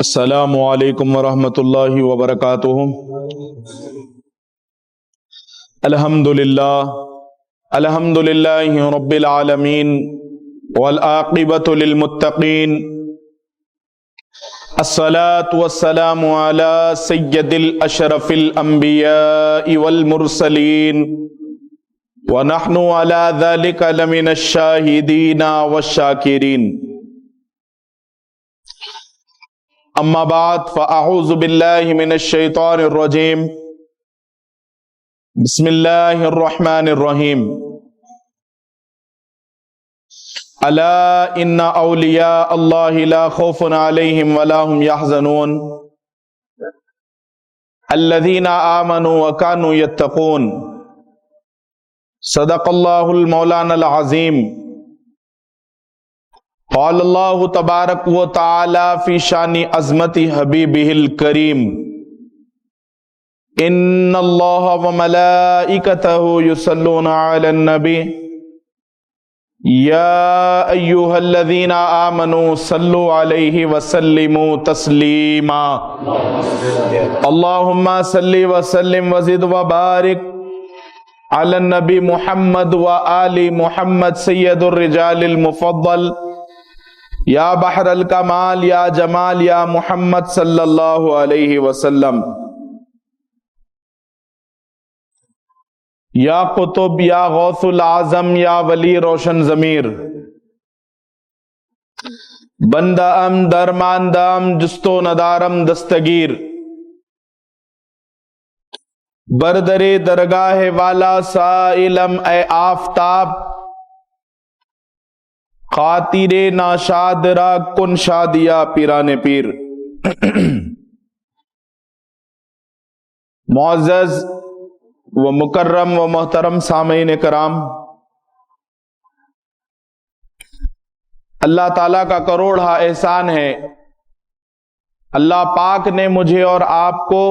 अस्सलामु अलैकुम वरहमतुल्लाहि वबरकातुहू। अल्हम्दुलिल्लाहि रब्बिल आलमीन वल आक़िबतु लिल मुत्तक़ीन। अस्सलातु वस्सलामु अला सय्यदिल अशरफिल अंबियाइ वल मुरसलीन व नहनु अला ज़ालिका लमिनश शाहिदीन वश्शाकिरीन। अम्मा बाद फ़अऊज़ु बिल्लाहि मिनश शैतानिर रजीम। बिस्मिल्लाहिर रहमानिर रहीम। अला इन्ना औलिया अल्लाहि ला खौफुन अलैहिम वला हुम यहज़नून अल्लज़ीना आमनू व कानू यत्तक़ून। सदक़ल्लाहुल मौलानाल अज़ीम। क़ाल अल्लाहु तबारक व तआला फ़ी शानि अज़मति हबीबिहिल करीम। इन्नल्लाहा व मलाइकतहु युसल्लूना अलन नबी या अय्युहल्लज़ीना आमनू सल्लु अलैहि व सल्लिमू तस्लीमा। अल्लाहुम्मा सल्लि व सल्लिम व ज़िद व बारिक अलन नबी मुहम्मद व आलि मुहम्मद सय्यदुर रिजालिल मुफद्दल या बहरल कमाल या जमाल या मुहम्मद सल्लल्लाहु अलैहि वसल्लम। या कुतुब या गौसुल आजम या वली रोशन जमीर। बंदाम दरमानदाम जुस्तो नदारम दस्तगीर। बरदरे दरगाह वाला साइलम ए आफताब खातिरे नाशादरा कुन शादिया पीराने पीर। मुअज़्ज़ज़ व मुकर्रम व मोहतरम सामीन कराम, अल्लाह ताला का करोड़ा एहसान है। अल्लाह पाक ने मुझे और आपको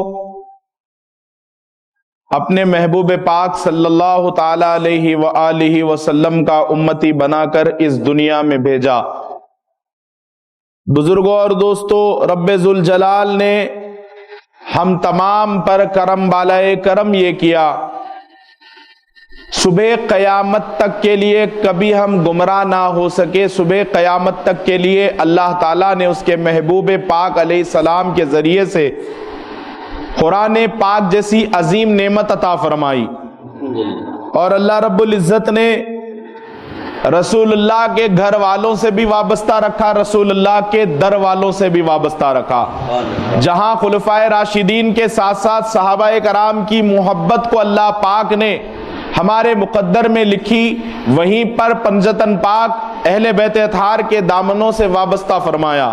अपने महबूब पाक सल्लल्लाहु ताला अलैहि व आलिहि वसल्लम का उम्मती बनाकर इस दुनिया में भेजा। बुजुर्गों और दोस्तों, रब्बे जुल जलाल ने हम तमाम पर करम बालाए करम ये किया, सुबह क़यामत तक के लिए कभी हम गुमराह ना हो सके। सुबह क़यामत तक के लिए अल्लाह ताला ने उसके महबूब पाक अलैहिस्सलाम के जरिए से कुरान पाक जैसी अजीम नेमत अता फरमाई। और अल्लाह रब्बुल इज़्ज़त ने रसूलुल्लाह के घर वालों से भी वाबस्ता रखा, रसूलुल्लाह के दर वालों से भी वाबस्ता रखा। जहां खुलफाए राशिदीन के साथ साथ सहाबाए कराम की मोहब्बत को अल्लाह पाक ने हमारे मुकद्दर में लिखी, वहीं पर पंजतन पाक अहले बैत अतहार के दामनों से वाबस्ता फरमाया।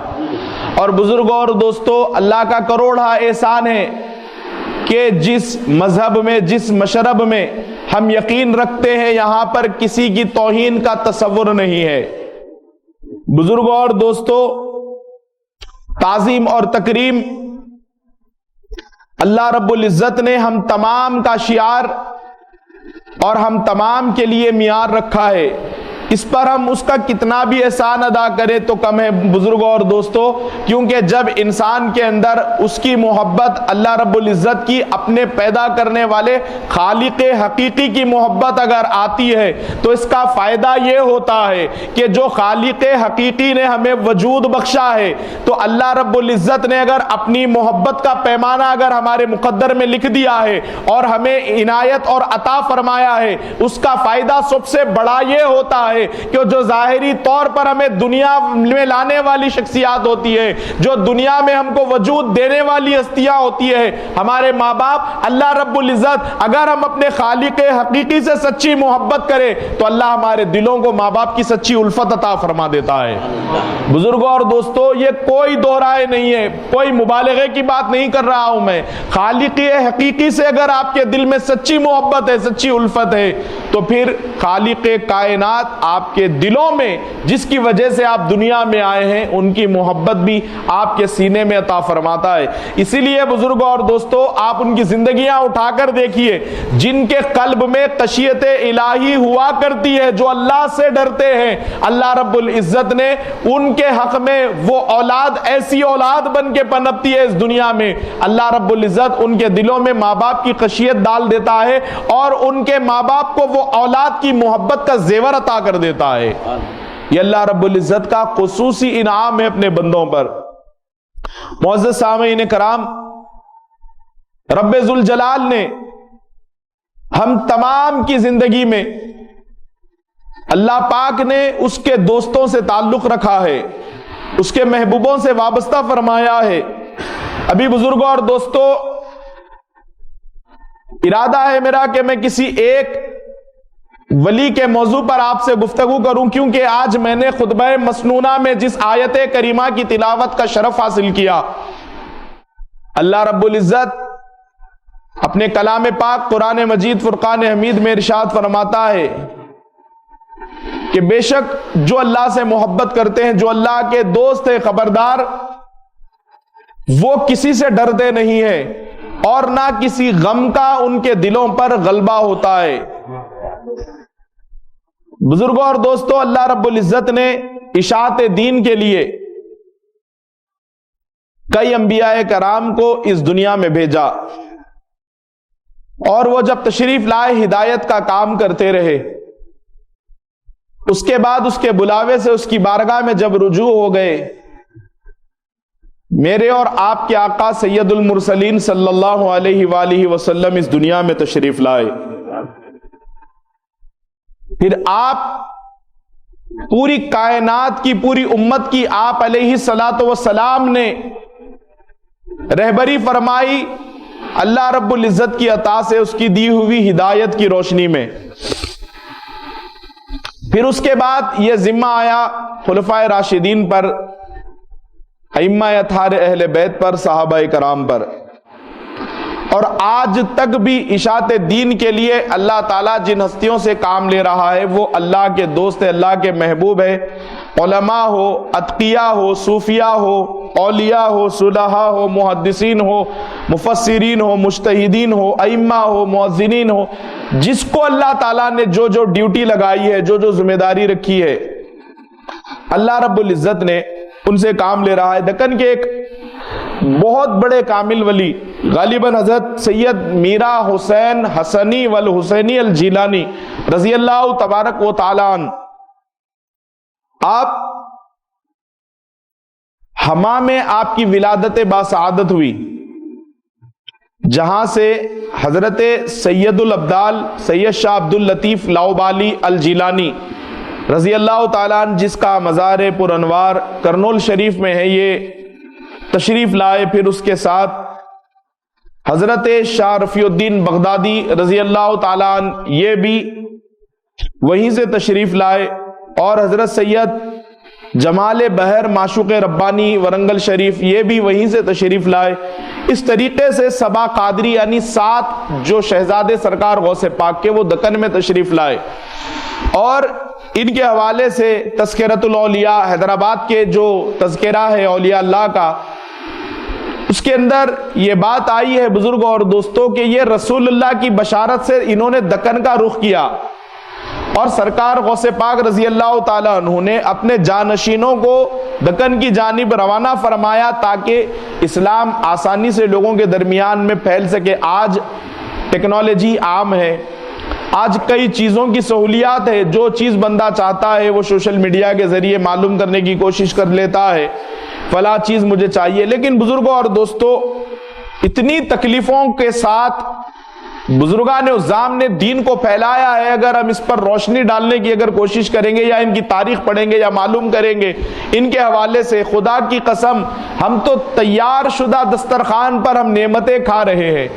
और बुजुर्गों और दोस्तों, अल्लाह का करोड़ा एहसान है कि जिस मजहब में, जिस मशरब में हम यकीन रखते हैं, यहां पर किसी की तौहीन का तसव्वुर नहीं है। बुजुर्गों और दोस्तों, ताजीम और तकरीम अल्लाह रब्बुल इज़्ज़त ने हम तमाम का शियार और हम तमाम के लिए मियार रखा है। इस पर हम उसका कितना भी एहसान अदा करें तो कम है बुजुर्गों और दोस्तों, क्योंकि जब इंसान के अंदर उसकी मोहब्बत अल्लाह रब्बुल इज़्ज़त की, अपने पैदा करने वाले खालिक हकीकी की मोहब्बत अगर आती है तो इसका फ़ायदा ये होता है कि जो खालिक हकीकी ने हमें वजूद बख्शा है, तो अल्लाह रब्बुल इज़्ज़त ने अगर अपनी मोहब्बत का पैमाना अगर हमारे मुकद्दर में लिख दिया है और हमें इनायत और अता फरमाया है, उसका फ़ायदा सबसे बड़ा ये होता है कि जो जाहिरी तौर पर हमें दुनिया में लाने वाली शख्सियात होती है, जो दुनिया में हमको वजूद देने वाली हस्तियां होती है, हमारे माँ बाप, अल्लाह रब्बुल इज़्ज़त, अगर हम अपने खालिक हकीकी से सच्ची मोहब्बत करें तो अल्लाह हमारे दिलों को माँ बाप की सच्ची उल्फत अता फरमा देता है। बुजुर्गों और दोस्तों, ये कोई दोहराए नहीं है, कोई मुबालगे की बात नहीं कर रहा हूं मैं। खालिक हकीकी से अगर आपके दिल में सच्ची मोहब्बत है, सच्ची उल्फत है, तो फिर खालिक कायनात आपके दिलों में जिसकी वजह से आप दुनिया में आए हैं उनकी मोहब्बत भी आपके सीने में अता फरमाता है। इसीलिए बुजुर्गों और दोस्तों, आप उनकी जिंदगियां उठाकर देखिए जिनके कल्ब में खशियत इलाही हुआ करती है, जो अल्लाह से डरते हैं। अल्लाह रब्बुल इज्जत ने उनके हक में वो औलाद, ऐसी औलाद बन के पनपती है इस दुनिया में। अल्लाह रब्बुल इज्जत उनके दिलों में माँ बाप की खशियत डाल देता है और उनके माँ बाप को वो औलाद की मोहब्बत का जेवर अता कर देता है। ये अल्लाह रब्बुल इज्जत का खुसूसी इनाम है अपने बंदों पर। मुअज़्ज़ज़ सामीईन कराम, रब्बे ज़ुल जलाल ने हम तमाम की जिंदगी में अल्लाह पाक ने उसके दोस्तों से ताल्लुक रखा है, उसके महबूबों से वाबस्ता फरमाया है। अभी बुजुर्गों और दोस्तों, इरादा है मेरा कि मैं किसी एक वली के मौजू पर आपसे गुफ्तगू करूं, क्योंकि आज मैंने खुतबा मसनूना में जिस आयत करीमा की तिलावत का शरफ हासिल किया, अल्लाह रब्बुल इज्जत अपने कलाम पाक कुरान मजीद फुरकान हमीद में इरशाद फरमाता है कि बेशक जो अल्लाह से मोहब्बत करते हैं, जो अल्लाह के दोस्त हैं, खबरदार वो किसी से डरते नहीं है और ना किसी गम का उनके दिलों पर गलबा होता है। बुजुर्गों और दोस्तों, अल्लाह रब्बुल इज्जत ने इशाअत दीन के लिए कई अंबियाए कराम को इस दुनिया में भेजा और वो जब तशरीफ लाए हिदायत का काम करते रहे। उसके बाद उसके बुलावे से उसकी बारगाह में जब रुजू हो गए, मेरे और आपके आका सैयदुल मुरसलीन सल्लल्लाहु अलैहि वसल्लम इस दुनिया में तशरीफ लाए। फिर आप पूरी कायनात की, पूरी उम्मत की आप अलैहि सलातो व सलाम ने रहबरी फरमाई अल्लाह रब्बुल इज्जत की अता से, उसकी दी हुई हिदायत की रोशनी में। फिर उसके बाद यह जिम्मा आया खुलफाए राशिदीन पर, अइम्मा अथहार अहले बैत पर, सहाबाए कराम पर, और आज तक भी इशाअत दीन के लिए अल्लाह ताला जिन हस्तियों से काम ले रहा है वो अल्लाह के दोस्त है, अल्लाह के महबूब है। उलमा हो, अतकिया हो, सूफिया हो, औलिया हो, सुलहा हो, मुहद्दिसीन हो, मुफस्सिरीन हो, मुज्तहिदीन हो, अइम्मा हो, मुअज्जिनीन हो, जिसको अल्लाह ताला ने जो जो ड्यूटी लगाई है, जो जो जिम्मेदारी रखी है, अल्लाह रब्बुल इज्जत ने उनसे काम ले रहा है। दक्कन के एक बहुत बड़े कामिल वली गालिबन हजरत सैयद मीरा हुसैन हसनी वल हुसैनी अल जीलानी रजी अल्लाह तबारक व तआला अन्हु, आप हमा में आपकी विलादत बासआदत हुई, जहां से हजरत सैयदुल अब्दाल सैयद शाह अब्दुल लतीफ लाउबाली अल जीलानी रजी अल्लाह तआला अन्हु, जिसका मज़ार पुरअनवार करनूल शरीफ में है, ये तशरीफ लाए। फिर उसके साथ हजरत शाह रफीउद्दीन बगदादी रजी अल्लाह तआला अन्हु, ये भी वहीं से तशरीफ लाए, और हजरत सैयद जमाल बहर माशूक रब्बानी वरंगल शरीफ, ये भी वहीं से तशरीफ लाए। इस तरीके से सबा कादरी यानी 7 जो शहजादे सरकार गौसे पाक के, वो दक्कन में तशरीफ लाए। और इनके हवाले से तज़किरतुल औलिया हैदराबाद के जो तज़किरा है औलिया अल्लाह का, उसके अंदर ये बात आई है बुजुर्गों और दोस्तों कि ये रसूलुल्लाह की बशारत से इन्होंने दक्कन का रुख किया और सरकार गौसे पाक रजी अल्लाह ताला अन्हु ने अपने जानशीनों को दक्कन की जानिब रवाना फरमाया ताकि इस्लाम आसानी से लोगों के दरमियान में फैल सके। आज टेक्नोलॉजी आम है, आज कई चीज़ों की सहूलियात है, जो चीज़ बंदा चाहता है वो सोशल मीडिया के ज़रिए मालूम करने की कोशिश कर लेता है, फला चीज़ मुझे चाहिए। लेकिन बुजुर्गों और दोस्तों, इतनी तकलीफ़ों के साथ बुजुर्गान उज़्ज़ाम ने दीन को फैलाया है। अगर हम इस पर रोशनी डालने की अगर कोशिश करेंगे या इनकी तारीख पढ़ेंगे या मालूम करेंगे इनके हवाले से, खुदा की कसम हम तो तैयार शुदा दस्तरखान पर हम नेमतें खा रहे हैं।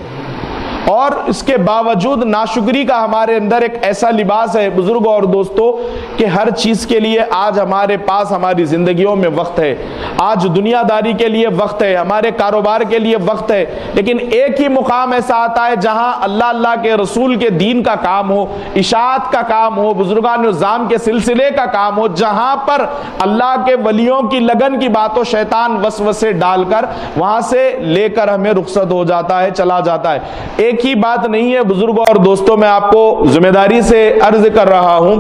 और इसके बावजूद नाशुक्री का हमारे अंदर एक ऐसा लिबास है बुजुर्गों और दोस्तों कि हर चीज के लिए आज हमारे पास हमारी जिंदगियों में वक्त है, आज दुनियादारी के लिए वक्त है, हमारे कारोबार के लिए वक्त है, लेकिन एक ही मुकाम ऐसा आता है जहां अल्लाह अल्लाह के रसूल के दीन का काम हो, इशाअत का काम हो, बुजुर्गान निज़ाम के सिलसिले का काम हो, जहां पर अल्लाह के वलियों की लगन की बात हो, शैतान वसवसे डालकर वहां से लेकर हमें रुखसत हो जाता है, चला जाता है। एक ही बात नहीं है बुजुर्गों और दोस्तों, मैं आपको जिम्मेदारी से अर्ज कर रहा हूं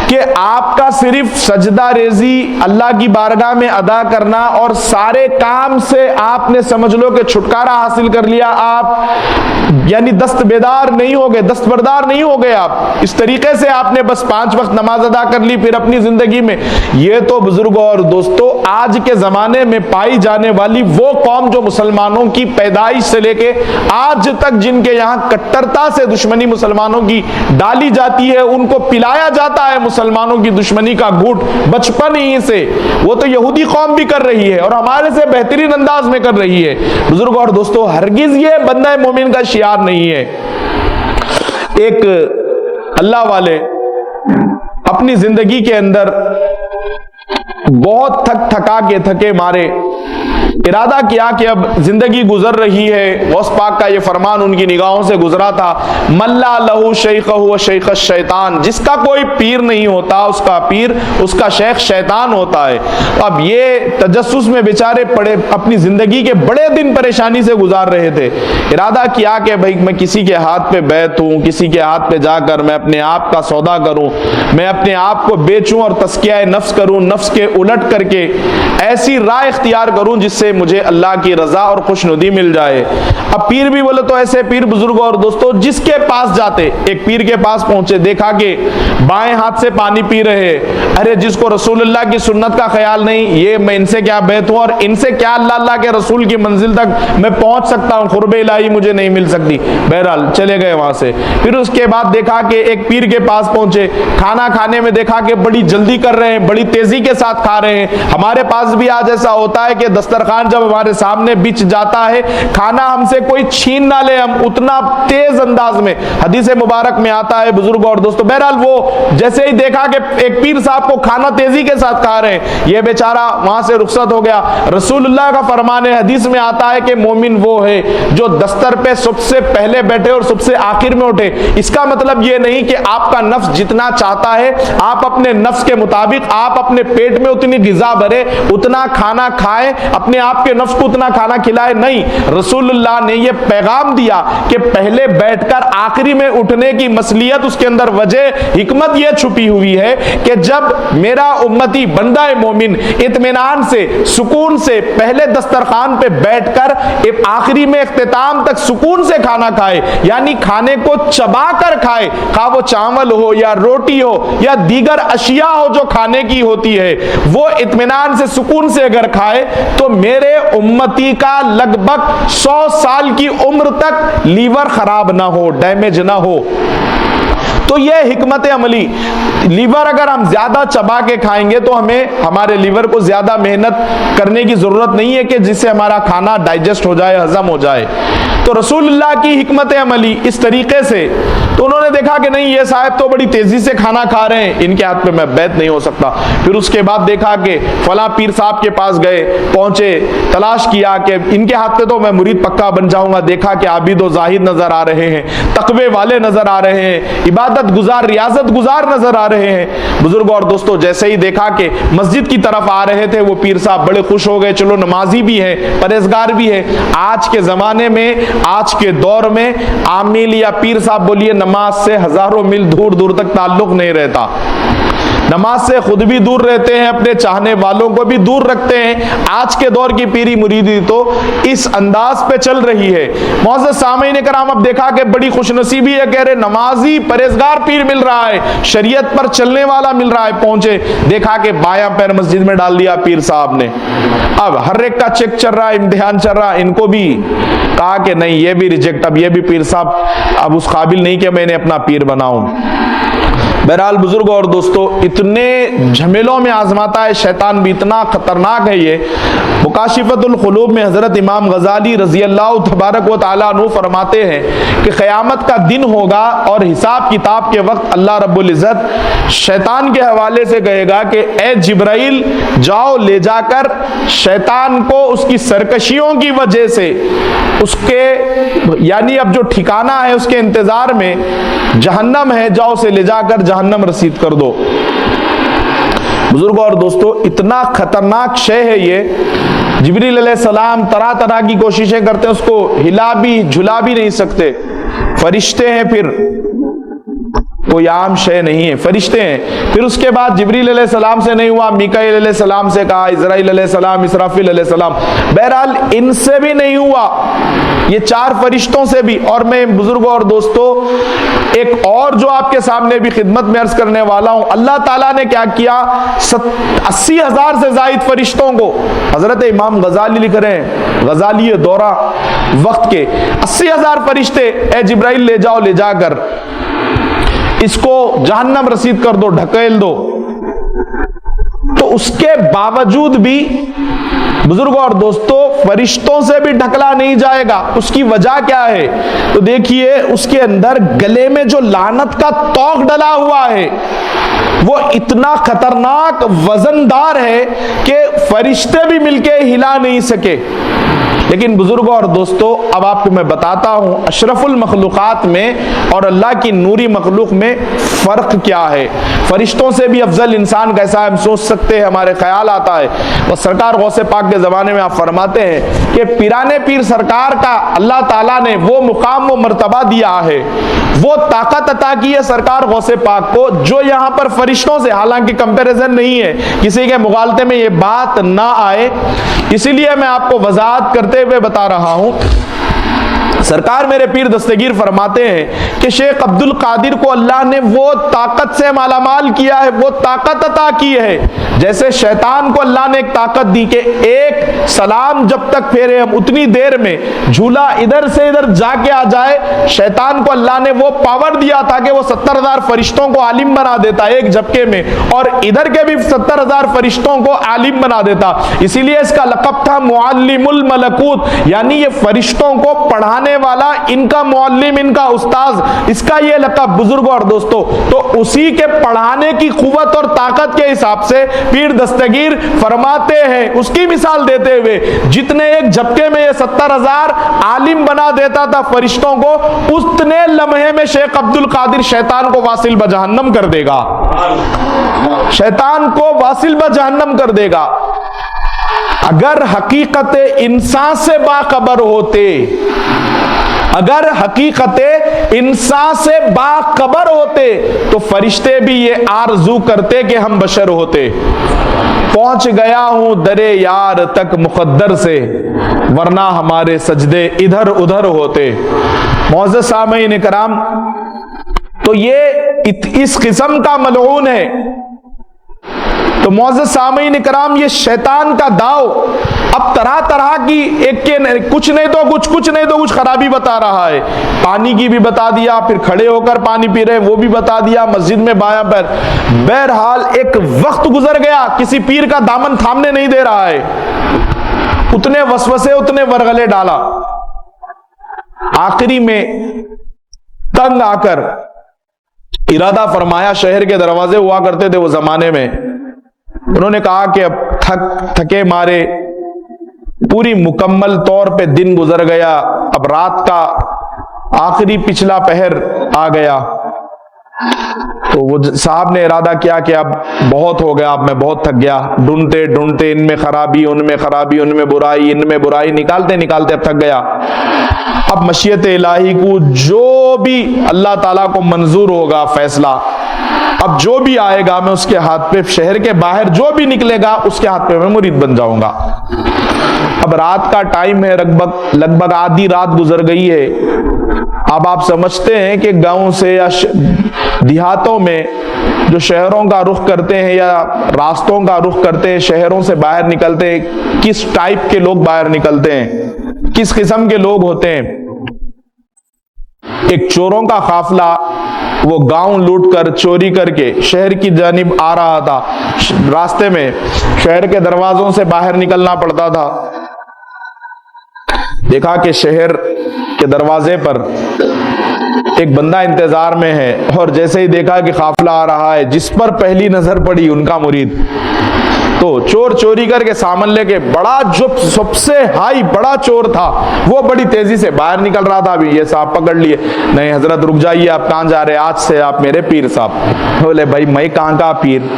कि आपका सिर्फ सजदा रेजी अल्लाह की बारगाह में अदा करना और सारे काम से आपने समझ लो कि छुटकारा हासिल कर लिया, आप यानी दस्तबेदार नहीं हो गए, दस्तबरदार नहीं हो गए आप, इस तरीके से आपने बस 5 वक्त नमाज अदा कर ली फिर अपनी जिंदगी में, ये तो बुजुर्गों और दोस्तों आज के जमाने में पाई जाने वाली वो कौम जो मुसलमानों की पैदाइश से लेके आज तक जिनके यहां कट्टरता से दुश्मनी मुसलमानों की डाली जाती है, उनको पिलाया जाता है मुसलमानों की दुश्मनी का घूंट बचपन ही से, वो तो यहूदी कौम भी कर रही है और हमारे से बेहतरीन अंदाज में कर रही है। बुजुर्ग और दोस्तों हरगिज ये बंदा मोमिन का शियार नहीं है। एक अल्लाह वाले अपनी जिंदगी के अंदर बहुत थका के थके मारे इरादा किया कि अब जिंदगी गुजर रही है, गौस पाक का ये फरमान उनकी निगाहों से गुजरा था, मल्ला लहू शेखहू व शेख शैतान, जिसका कोई पीर नहीं होता उसका पीर उसका शेख शैतान होता है। अब ये तजस्सुस में बेचारे पड़े अपनी जिंदगी के बड़े दिन परेशानी से गुजार रहे थे, इरादा किया कि भाई मैं किसी के हाथ पे बैत हूं, किसी के हाथ पे जाकर मैं अपने आप का सौदा करूं, मैं अपने आप को बेचूं और तस्किया नफ्स करूं, नफ्स के उलट करके ऐसी राह इख्तियार करूं जिससे मुझे अल्लाह की रजा और खुशनुदी मिल जाए। अब पीर भी बोले तो ऐसे पीर बुजुर्गों और दोस्तों जिसके पास जाते, एक पीर के पास पहुंचे, देखा कि बाएं हाथ से पानी पी रहे, अरे जिसको रसूलुल्लाह की सुन्नत का ख्याल नहीं, ये मैं इनसे क्या बैत हूं और इनसे क्या अल्लाह के रसूल की मंजिल तक मैं पहुंच सकता हूं, खुर्बे इलाही मुझे नहीं मिल सकती। बहरहाल चले गए वहां से। फिर उसके बाद देखा कि एक पीर के पास पहुंचे, खाना खाने में देखा कि बड़ी जल्दी कर रहे हैं, बड़ी तेजी के साथ खा रहे हैं। हमारे पास भी आज ऐसा होता है कि दस्तरखान जब हमारे सामने बिछ जाता है, खाना हमसे कोई छीन ना ले, हम उतना तेज अंदाज में हदीस मुबारक में आता है बुजुर्ग और दोस्तों। बहरहाल वो जैसे ही देखा कि एक पीर साहब को खाना तेजी के साथ खा रहे हैं, ये बेचारा वहां से रुखसत हो गया। रसूलुल्लाह का फरमान है, हदीस में आता है कि मोमिन वो है जो दस्तर पे सबसे पहले बैठे और सबसे आखिर में उठे। इसका मतलब ये नहीं कि आपका नफ्स जितना चाहता है आप अपने नफ्स के मुताबिक आप अपने पेट में उतनी गिजा भरे, उतना खाना खाएं, अपने आप के नफ्स को उतना खाना खिलाए, नहीं। रसूलुल्लाह ने यह पैगाम दिया कि पहले बैठकर आखिरी में उठने की मसलियत, उसके अंदर वजह हिकमत यह छुपी हुई है कि जब मेरा उम्मती बंदा मोमिन इत्मीनान से सुकून से पहले दस्तरखान पे बैठकर आखिरी में इख्तिताम तक सुकून से खाना खाए, यानी खाने को चबा कर खाए, खा वो चावल हो या रोटी हो या दीगर अशिया हो जो खाने की होती है, वो इत्मीनान से सुकून से अगर खाए तो मेरे उम्मती का लगभग 100 साल की उम्र तक लीवर खराब ना हो, डैमेज ना हो। तो यह हिकमत अमली, लीवर अगर हम ज्यादा चबा के खाएंगे तो हमें हमारे लीवर को ज्यादा मेहनत करने की जरूरत नहीं है कि जिससे हमारा खाना डाइजेस्ट हो जाए, हजम हो जाए। तो रसूलुल्लाह की हिकमत अमली इस तरीके से, तो उन्होंने देखा कि नहीं ये साहब तो बड़ी तेजी से खाना खा रहे हैं, इनके हाथ पे मैं बैत नहीं हो सकता। फिर उसके बाद देखा कि फला पीर साहब के पास गए, पहुंचे, तलाश किया कि इनके हाथ पे तो मैं मुरीद पक्का बन जाऊंगा। देखा कि आबिद व जाहिद नजर आ रहे हैं, तकवे वाले नजर आ रहे हैं, इबादत गुजार रियाजत गुजार नजर आ रहे हैं। बुजुर्ग और दोस्तों जैसे ही देखा कि मस्जिद की तरफ आ रहे थे वो पीर साहब, बड़े खुश हो गए, चलो नमाजी भी है, परहेजगार भी है। आज के जमाने में, आज के दौर में आमिल या पीर साहब बोलिए नमाज से हजारों मील दूर दूर तक ताल्लुक नहीं रहता। नमाज से खुद भी दूर रहते हैं, अपने चाहने वालों को भी दूर रखते हैं। आज के दौर की पीरी मुरीदी तो इस अंदाज पे चल रही है। मौजूद सामईन कराम, अब देखा कि बड़ी खुशनसीबी है, कह रहे नमाजी परहेजगार पीर मिल रहा है, शरीयत पर चलने वाला मिल रहा है। पहुंचे, देखा कि बायां पैर मस्जिद में डाल दिया पीर साहब ने। अब हर एक का चेक चल रहा है, इम्तिहान चल रहा है। इनको भी कहा कि नहीं ये भी रिजेक्ट, अब ये भी पीर साहब अब उस काबिल नहीं कि मैंने अपना पीर बनाऊं। बहरहाल बुजुर्ग और दोस्तों, इतने झमेलों में आजमाता है शैतान भी, इतना खतरनाक है ये। मुकाशिफतुल कुलूब में हजरत इमाम गजाली रजी अल्लाह तबारक व तआला अन्हु फरमाते हैं कि क़यामत का दिन होगा और हिसाब किताब के वक्त अल्लाह रब्बुल इज़्ज़त शैतान के हवाले से कहेगा कि ए जिब्राइल, जाओ ले जाकर शैतान को उसकी सरकशियों की वजह से उसके यानी अब जो ठिकाना है उसके इंतजार में जहन्नम है, जाओ उसे ले जाकर जहन्नम रसीद कर दो। बुजुर्गो और दोस्तों, इतना खतरनाक शय है ये। जिब्रील अलैहिस्सलाम तरह तरह की कोशिशें करते हैं, उसको हिला भी झुला भी नहीं सकते। फरिश्ते हैं, फिर कोई आम शय नहीं है, फरिश्ते हैं। फिर उसके बाद जिब्रील अलैहिस्सलाम से नहीं हुआ, मीकाईल अलैहिस्सलाम से कहा, इज़राइल अलैहिस्सलाम, इसराफिल अलैहिस्सलाम, बहरहाल इनसे भी नहीं हुआ, ये 4 फरिश्तों से भी। और मैं बुजुर्गों और दोस्तों एक और जो आपके सामने भी खिदमत में अर्ज करने वाला हूं, अल्लाह ताला ने क्या किया, 80,000 से जायद फरिश्तों को, हजरत इमाम गजाली लिख रहे हैं, गजाली दौरा वक्त के 80,000 फरिश्ते, ए जिब्राइल ले जाओ, ले जाकर इसको जहन्नम रसीद कर दो, ढकेल दो। तो उसके बावजूद भी बुजुर्गों और दोस्तों फरिश्तों से भी ढकला नहीं जाएगा। उसकी वजह क्या है? तो देखिए, उसके अंदर गले में जो लानत का तौक डला हुआ है वो इतना खतरनाक वजनदार है कि फरिश्ते भी मिलके हिला नहीं सके। लेकिन बुजुर्गों और दोस्तों, अब आपको मैं बताता हूं अशरफुल मखलूकात में और अल्लाह की नूरी मखलूक में फर्क क्या है। फरिश्तों से भी अफजल इंसान कैसा है हम सोच सकते हैं, हमारे ख्याल आता है। और सरकार गौसे पाक के जमाने में आप फरमाते हैं कि पीराने पीर सरकार का अल्लाह ताला ने वो मुकाम वो मर्तबा दिया है, वो ताकत अता की है सरकार गौसे पाक को, जो यहां पर फरिश्तों से, हालांकि कंपैरिजन नहीं है, किसी के मुगालते में ये बात ना आए, इसीलिए मैं आपको वजाहत करते हुए बता रहा हूं। सरकार मेरे पीर दस्तगीर फरमाते हैं कि शेख अब्दुल कादिर को अल्लाह ने वो ताकत से मालामाल किया है, वो ताकत अता की है, जैसे शैतान को अल्लाह ने एक ताकत दी कि एक सलाम जब तक फेरे हम उतनी देर में झूला इधर से इधर जाके आ जाए। शैतान को अल्लाह ने वो पावर दिया था कि वो 70,000 फरिश्तों को आलिम बना देता एक झपके में, और इधर के भी 70,000 फरिश्तों को आलिम बना देता। इसीलिए इसका लक़ब था मुअल्लिमुल मलकूत, यानी ये फरिश्तों को पढ़ाने वाला, इनका मुअल्लिम, इनका उस्ताद, इसका ये लक़ब। बुजुर्गों और दोस्तों, तो उसी के पढ़ाने की कुव्वत और ताकत के हिसाब से पीर दस्तगीर फरमाते हैं, उसकी मिसाल देते हुए, जितने एक झपके में ये 70,000 आलिम बना देता था फरिश्तों को, उतने लम्हे में शेख अब्दुल कादिर शैतान को वासिल बजहन्नम कर देगा, शैतान को वासिल बजहन्नम कर देगा। अगर हकीकत इंसान से बाखबर होते, अगर हकीकत इंसान से बाखबर होते तो फरिश्ते भी ये आरजू करते कि हम बशर होते। पहुंच गया हूं दरे यार तक मुकद्दर से, वरना हमारे सजदे इधर उधर होते। मौजूद सामईन इकराम, तो ये इस किस्म का मलऊन है। तो मौजूद सामईन इकराम, ये शैतान का दाव अब तरह तरह की, एक के कुछ नहीं तो कुछ, कुछ नहीं तो कुछ खराबी बता रहा है। पानी की भी बता दिया, फिर खड़े होकर पानी पी रहे वो भी बता दिया, मस्जिद में बायां पैर। बहरहाल एक वक्त गुजर गया, किसी पीर का दामन थामने नहीं दे रहा है, उतने वसवसे, उतने वरगले डाला। आखिरी में तंग आकर इरादा फरमाया, शहर के दरवाजे हुआ करते थे वो जमाने में, उन्होंने कहा कि अब थके मारे पूरी मुकम्मल तौर पे दिन गुजर गया, अब रात का आखिरी पिछला पहर आ गया। तो वो साहब ने इरादा किया कि अब बहुत हो गया, अब मैं बहुत थक गया, ढूंढते ढूंढते इनमें खराबी, उनमें खराबी, उनमें बुराई, इनमें बुराई, निकालते निकालते अब थक गया। अब मशीयत इलाही को जो भी अल्लाह ताला को मंजूर होगा फैसला, अब जो भी आएगा मैं उसके हाथ पे, शहर के बाहर जो भी निकलेगा उसके हाथ पे मैं मुरीद बन जाऊंगा। अब रात का टाइम है, लगभग आधी रात गुजर गई है। अब आप समझते हैं कि गांव से या देहातों में जो शहरों का रुख करते हैं या रास्तों का रुख करते हैं, शहरों से बाहर निकलते हैं, किस टाइप के लोग बाहर निकलते हैं, किस किस्म के लोग होते हैं। एक चोरों का काफिला वो गांव लूट कर चोरी करके शहर की जानिब आ रहा था। रास्ते में शहर के दरवाजों से बाहर निकलना पड़ता था। देखा कि शहर के दरवाजे पर एक बंदा इंतजार में है, और जैसे ही देखा कि काफिला आ रहा है, जिस पर पहली नजर पड़ी उनका मुरीद, तो चोर चोरी करके सामान लेके, बड़ा जो सबसे हाई बड़ा चोर था वो बड़ी तेजी से बाहर निकल रहा था। अभी ये साहब पकड़ लिए, नहीं हजरत रुक जाइए, आप कहां जा रहे हैं? आज से आप मेरे पीर साहब। बोले भाई मैं कहां का पीर,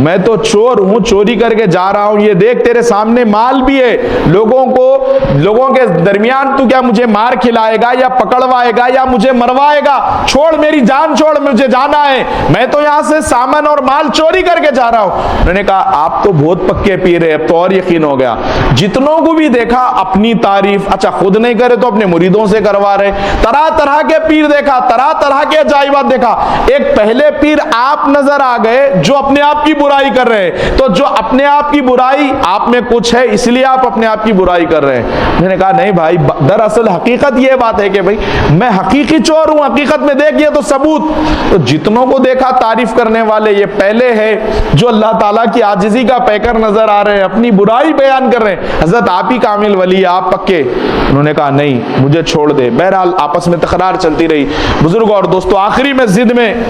मैं तो चोर हूं, चोरी करके जा रहा हूं, ये देख तेरे सामने माल भी है, लोगों के दरमियान तू क्या मुझे मार खिलाएगा या पकड़वाएगा या मुझे मरवाएगा? छोड़, मेरी जान छोड़, मुझे जाना है, मैं तो यहां से सामान और माल चोरी करके जा रहा हूं। उन्होंने कहा आप तो बहुत पक्के पीर है, अब तो और यकीन हो गया। जितनों को भी देखा अपनी तारीफ, अच्छा खुद नहीं करे तो अपने मुरीदों से करवा रहे। तरह तरह के पीर देखा, तरह तरह के अजाइबात देखा। एक पहले पीर आप नजर आ गए जो अपने आप की बुराई कर रहे हैं। तो जो अपने आप की बुराई, आप में कुछ है इसलिए आप अपने आप की बुराई कर रहे हैं। मैंने कहा नहीं भाई, दरअसल हकीकत यह बात है कि भाई मैं हकीकी चोर हूं, हकीकत में देखिए तो सबूत। तो जितनों को देखा तारीफ करने वाले, ये पहले है जो अल्लाह ताला की आजिजी का पैकर नजर आ रहे हैं, अपनी बुराई बयान कर रहे हैं। हजरत आप ही कामिल वली है, आप पक्के। उन्होंने कहा नहीं मुझे छोड़ दे। बहरहाल आपस में तकरार चलती रही। बुजुर्ग और दोस्तों, आखिरी में जिद में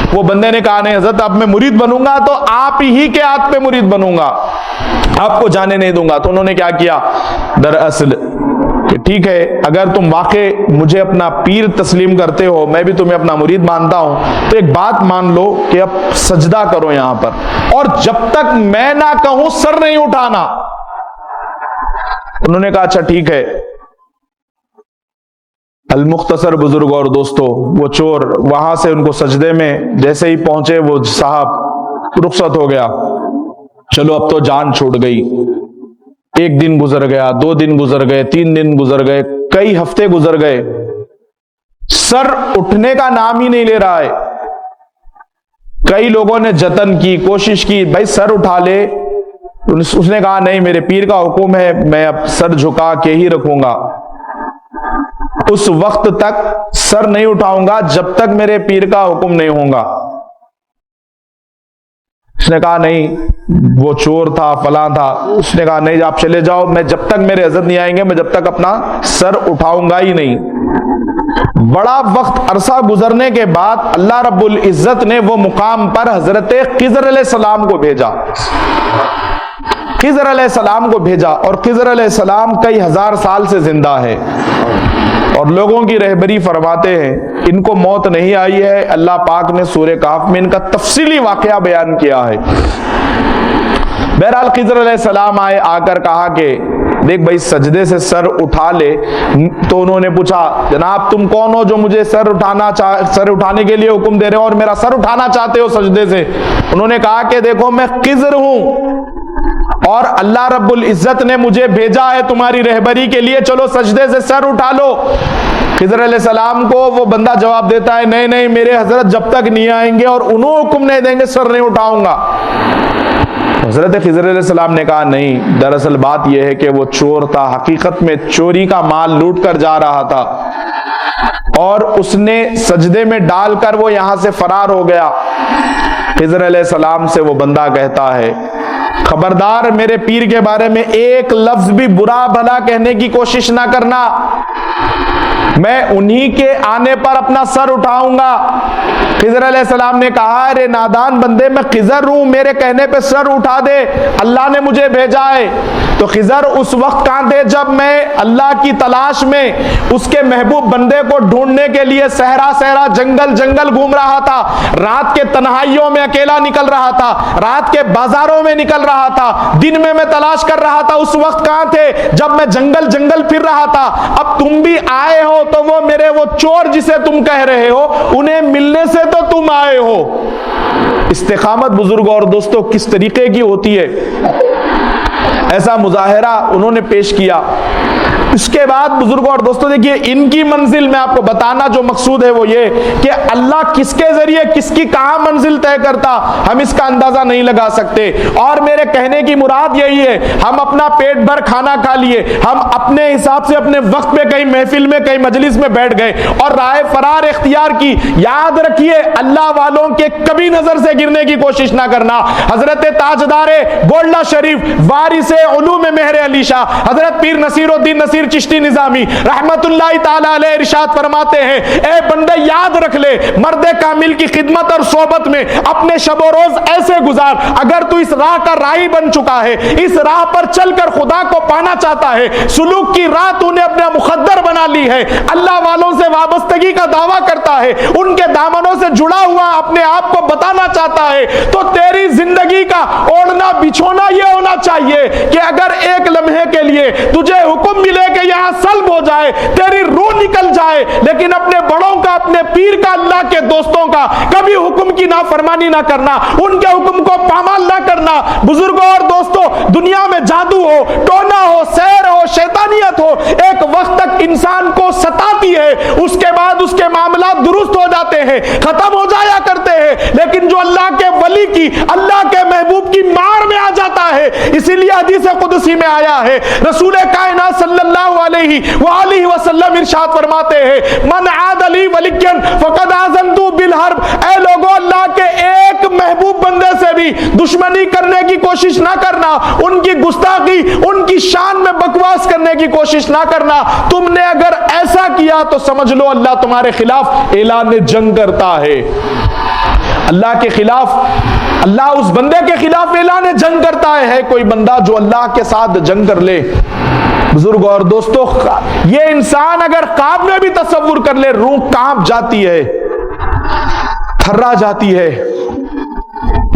वो बंदे ने कहा नहीं हजरत अब मैं मुरीद बनूंगा तो आप ही के हाथ पे मुरीद बनूंगा, आपको जाने नहीं दूंगा। तो उन्होंने क्या किया, दरअसल ठीक है अगर तुम वाकई मुझे अपना पीर तस्लीम करते हो, मैं भी तुम्हें अपना मुरीद मानता हूं, तो एक बात मान लो कि अब सजदा करो यहां पर, और जब तक मैं ना कहूं सर नहीं उठाना। उन्होंने कहा अच्छा ठीक है। अल-मुख्तसर बुजुर्ग और दोस्तों, वो चोर वहां से उनको सजदे में जैसे ही पहुंचे, वो साहब रुखसत हो गया, चलो अब तो जान छूट गई। एक दिन गुजर गया, 2 दिन गुजर गए, 3 दिन गुजर गए, कई हफ्ते गुजर गए, सर उठने का नाम ही नहीं ले रहा है। कई लोगों ने जतन की, कोशिश की, भाई सर उठा ले। उसने कहा नहीं मेरे पीर का हुक्म है, मैं अब सर झुका के ही रखूंगा, उस वक्त तक सर नहीं उठाऊंगा जब तक मेरे पीर का हुक्म नहीं होगा। उसने कहा नहीं वो चोर था, फलां था। उसने कहा नहीं आप चले जाओ, मैं जब तक मेरे हजरत नहीं आएंगे मैं जब तक अपना सर उठाऊंगा ही नहीं। बड़ा वक्त अरसा गुजरने के बाद अल्लाह रब्बुल इज्जत ने वो मुकाम पर हजरत खिज़र अलैहिस्सलाम को भेजा। खिज़र अलैहिस्सलाम को भेजा, और खिज़र अलैहिस्सलाम कई हजार साल से जिंदा है और लोगों की रहबरी फरमाते हैं। इनको मौत नहीं आई है। अल्लाह पाक ने सूरह कहफ में इनका तफसीली वाकया बयान किया है। बहरहाल खिज़र अलैहिस्सलाम आए, आकर कहा कि देख भाई सजदे से सर उठा ले। तो उन्होंने पूछा जनाब तुम कौन हो जो मुझे सर उठाने के लिए हुक्म दे रहे हो और मेरा सर उठाना चाहते हो सजदे से? उन्होंने कहा कि देखो मैं खिज़र हूं और अल्लाह रब्बुल इज्जत ने मुझे भेजा है तुम्हारी रहबरी के लिए, चलो सजदे से सर उठा लो। खिज़र अलैहिस्सलाम को वो बंदा जवाब देता है नहीं नहीं मेरे हजरत जब तक नहीं आएंगे और उन्होंने हुक्म नहीं देंगे सर नहीं उठाऊंगा। हजरत खिज़र अलैहिस्सलाम ने कहा नहीं, दरअसल बात यह है कि वो चोर था, हकीकत में चोरी का माल लूट कर जा रहा था और उसने सजदे में डालकर वो यहां से फरार हो गया। खिज़र अलैहिस्सलाम से वो बंदा कहता है खबरदार मेरे पीर के बारे में एक लफ्ज भी बुरा भला कहने की कोशिश ना करना, मैं उन्हीं के आने पर अपना सर उठाऊंगा। खिज़र अलैहिस्सलाम ने कहा अरे नादान बंदे मैं खिज़र हूं, मेरे कहने पे सर उठा दे, अल्लाह ने मुझे भेजा है। तो खिज़र उस वक्त कहां थे जब मैं अल्लाह की तलाश में उसके महबूब बंदे को ढूंढने के लिए सहरा सहरा जंगल जंगल घूम रहा था, रात के तन्हाइयों में अकेला निकल रहा था, रात के बाजारों में निकल रहा था, दिन में मैं तलाश कर रहा था। उस वक्त कहां थे जब मैं जंगल जंगल फिर रहा था। अब तुम भी आए हो तो वो मेरे वो चोर जिसे तुम कह रहे हो उन्हें मिलने से तो तुम आए हो। इस्तिकामत बुजुर्ग और दोस्तों किस तरीके की होती है, ऐसा मुजाहिरा उन्होंने पेश किया। इसके बाद बुजुर्गों और दोस्तों देखिए, इनकी मंजिल में आपको बताना जो मकसूद है वो ये कि अल्लाह किसके जरिए किसकी कहां मंजिल तय करता, हम इसका अंदाजा नहीं लगा सकते। और मेरे कहने की मुराद यही है, हम अपना पेट भर खाना खा लिए, हम अपने हिसाब से अपने वक्त में कहीं महफिल में कहीं मजलिस में बैठ गए और राह फरार इख्तियार की। याद रखिए, अल्लाह वालों के कभी नजर से गिरने की कोशिश ना करना। हजरत ताजदारे गोल्डा शरीफ वारिसे उलूम मेहर अली शाह हजरत पीर नसीरुद्दीन नसीर चिश्ती निजामी रहमतुल्लाह ताला अलैह इरशाद फरमाते हैं, ए बंदे याद रख ले, मर्दे कामिल की खिदमत और सोबत में अपने शबो रोज ऐसे गुजार। अगर तू इस राह का राही बन चुका है, इस राह पर चलकर खुदा को पाना चाहता है, सुलूक की राह तूने अपना मुखद्दर बना ली है, अल्लाह वालों से वाबस्तगी का दावा करता है, उनके दामनों से जुड़ा हुआ अपने आप को बताना चाहता है, तो तेरी जिंदगी का ओढ़ना बिछोना यह होना चाहिए कि अगर एक लम्हे के लिए तुझे हुक्म मिले कि यहां सल्ब हो जाए, तेरी रूह निकल जाए, लेकिन अपने बड़ों का, अपने पीर का, अल्लाह के दोस्तों का कभी हुक्म की नाफरमानी ना करना, उनके हुक्म को पामाल ना करना। बुजुर्गों और दोस्तों, दुनिया में जादू हो, टोना हो, सहर हो, शैतानियत हो, एक वक्त तक इंसान को सताती है, उसके बाद उसके मामला दुरुस्त हो जाते हैं, खत्म हो जाया करते हैं। लेकिन जो अल्लाह के वली की, अल्लाह के महबूब की मार में आ जाता है, इसीलिए हदीस कुदसी में आया है, रसूल कायनात सल्लल्लाहु अलैहि वसल्लम इरशाद फरमाते हैं, मन आद अली वलियन फकद आज़नतु बिल हर्ब। ऐ लोगों, अल्लाह के एक महबूब बंदे से भी दुश्मनी करने की कोशिश ना करना, उनकी गुस्ताखी, उनकी शान में बकवास करने की कोशिश ना करना। तुमने अगर ऐसा किया तो समझ लो अल्लाह तुम्हारे खिलाफ ऐलान जंग करता है। अल्लाह के खिलाफ, अल्लाह उस बंदे के खिलाफ ऐलान जंग करता है कोई बंदा जो अल्लाह के साथ जंग कर ले। बुजुर्ग और दोस्तों, ये इंसान अगर ख्वाब में भी तसव्वुर कर ले, रूह कांप जाती है, थर्रा जाती है।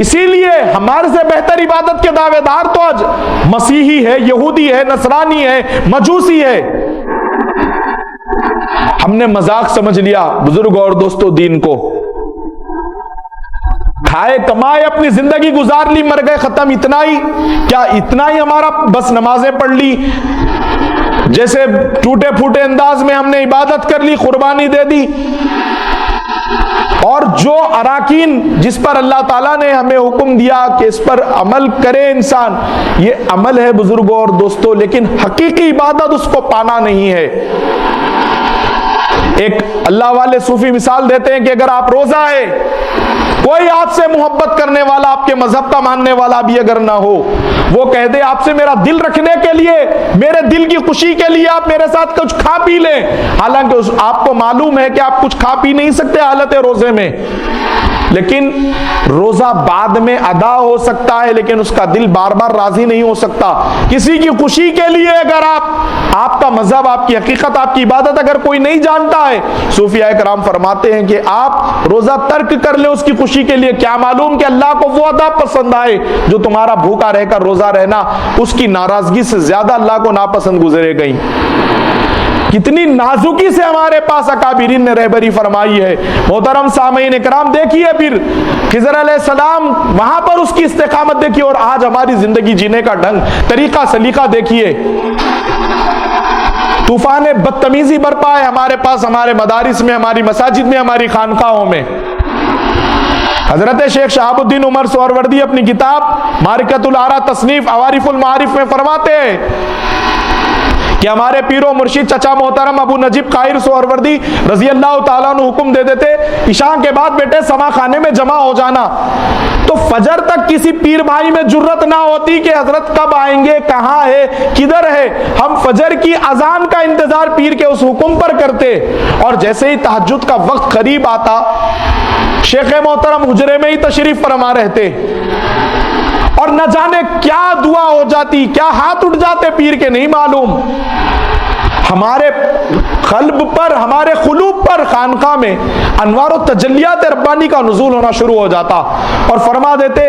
इसीलिए हमारे से बेहतर इबादत के दावेदार तो आज मसीही है, यहूदी है, नसरानी है, मजूसी है। हमने मजाक समझ लिया बुजुर्ग और दोस्तों दीन को, खाए कमाए अपनी जिंदगी गुजार ली, मर गए, खत्म। इतना ही क्या, इतना ही हमारा बस नमाजें पढ़ ली, जैसे टूटे फूटे अंदाज में हमने इबादत कर ली, कुर्बानी दे दी, और जो अराकीन जिस पर अल्लाह ताला ने हमें हुक्म दिया कि इस पर अमल करे इंसान, ये अमल है बुजुर्गों और दोस्तों, लेकिन हकीकी इबादत उसको पाना नहीं है। एक अल्लाह वाले सूफी मिसाल देते हैं कि अगर आप रोजा है, कोई आपसे मोहब्बत करने वाला, आपके मजहब का मानने वाला भी अगर ना हो, वो कह दे आपसे मेरा दिल रखने के लिए, मेरे दिल की खुशी के लिए आप मेरे साथ कुछ खा पी लें, हालांकि आपको मालूम है कि आप कुछ खा पी नहीं सकते हालत रोजे में, लेकिन रोजा बाद में अदा हो सकता है, लेकिन उसका दिल बार बार राजी नहीं हो सकता। किसी की खुशी के लिए अगर आपका मजहब, आपकी हकीकत, आपकी इबादत अगर कोई नहीं जानता है, सूफिया कराम फरमाते हैं कि आप रोजा तर्क कर ले उसकी खुशी के लिए, क्या मालूम कि अल्लाह को वो अदा पसंद आए जो तुम्हारा भूखा रहकर रोजा रहना उसकी नाराजगी से ज्यादा अल्लाह को नापसंद गुजरे गई। कितनी नाजुकी से हमारे पास अकाबिरीन ने रहबरी फरमाई है। मोहतरम सामईन इकराम, देखिए फिर खिज़र अलैहिस्सलाम, वहां पर उसकी इस्तिकामत देखिए, और आज हमारी जिंदगी जीने का ढंग, तरीका, सलीका देखिए। तूफान बदतमीजी बरपा है हमारे पास, हमारे मदारिस में, हमारी मसाजिद में, हमारी खानकाहों में। हजरत शेख शहाबुद्दीन उमर सोहरवर्दी अपनी किताब मारिकतुल आरा तसनीफ अवारिफुल मारिफ में फरमाते हैं कि हमारे पीरो मुर्शिद चचा मोहतरम अबू नजीब काहिर सोहरवर्दी रजी अल्लाह ताला अन्हु हुक्म दे देते, इशा के बाद बेटे समा खाने में जमा हो जाना। तो फजर तक किसी पीर भाई में जुर्रत ना होती कि हजरत कब आएंगे, कहाँ है, किधर है। हम फजर की अजान का इंतजार पीर के उस हुक्म पर करते, और जैसे ही तहज्जुद का वक्त करीब आता, शेख मोहतरम हुजरे में ही तशरीफ फरमा रहते, और न जाने क्या दुआ हो जाती, क्या हाथ उठ जाते पीर के नहीं मालूम। हमारे कल्ब पर, हमारे कुलूब पर खानका में अनवार और तजल्लियात रब्बानी का नुज़ूल होना शुरू हो जाता और फरमा देते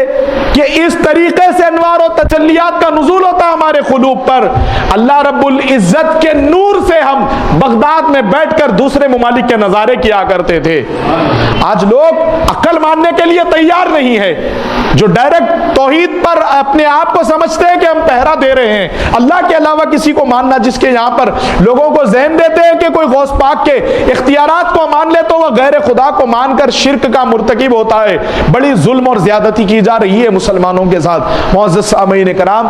कि इस तरीके से अनवार और तजल्लियात का नुज़ूल होता हमारे कुलूब पर, अल्लाह रब्बुल इज्जत के नूर से हम बगदाद में बैठकर दूसरे मुमालिक के नज़ारे किया करते थे। आज लोग अक्ल मानने के लिए तैयार नहीं है, जो डायरेक्ट तौहीद पर अपने आप को समझते हैं कि हम पहरा दे रहे हैं, अल्लाह के अलावा किसी को मानना, जिसके यहाँ पर लोगों को ज़हन देते हैं कि कोई गौस पाक के इख्तियारात को मान ले तो वह गैर खुदा को मानकर शिर्क का मुर्तकिब होता है। बड़ी जुल्म और ज्यादती की जा रही है मुसलमानों के साथ। मुअज़्ज़ज़ सामीन कराम,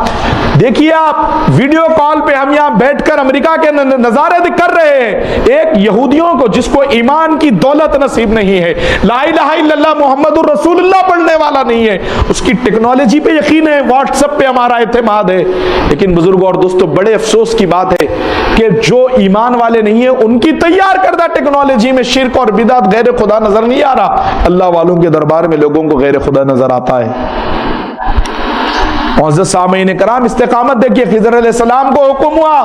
देखिए आप वीडियो कॉल पे हम यहाँ बैठकर अमेरिका के नजारे कर रहे हैं। एक यहूदियों को जिसको ईमान की दौलत नसीब नहीं है, ला इलाहा इल्लल्लाह मुहम्मदुर रसूलुल्लाह पढ़ने वाला नहीं है, उसकी टेक्नोलॉजी पे यकीन है, व्हाट्सएप पे हमारा इत्तेमाद है। लेकिन बुजुर्गों और दोस्तों, बड़े अफसोस की बात है कि जो ईमान वाले नहीं है उनकी तैयार करदा टेक्नोलॉजी में शिर्क और बिदअत गैर खुदा नजर नहीं आ रहा, अल्लाह वालों के दरबार में लोगों को गैर खुदा नजर आता है। मुअज़्ज़ज़ सामीन कराम, इस्तिकामत देखिए, खिज़र अलैहिस्सलाम को हुक्म हुआ,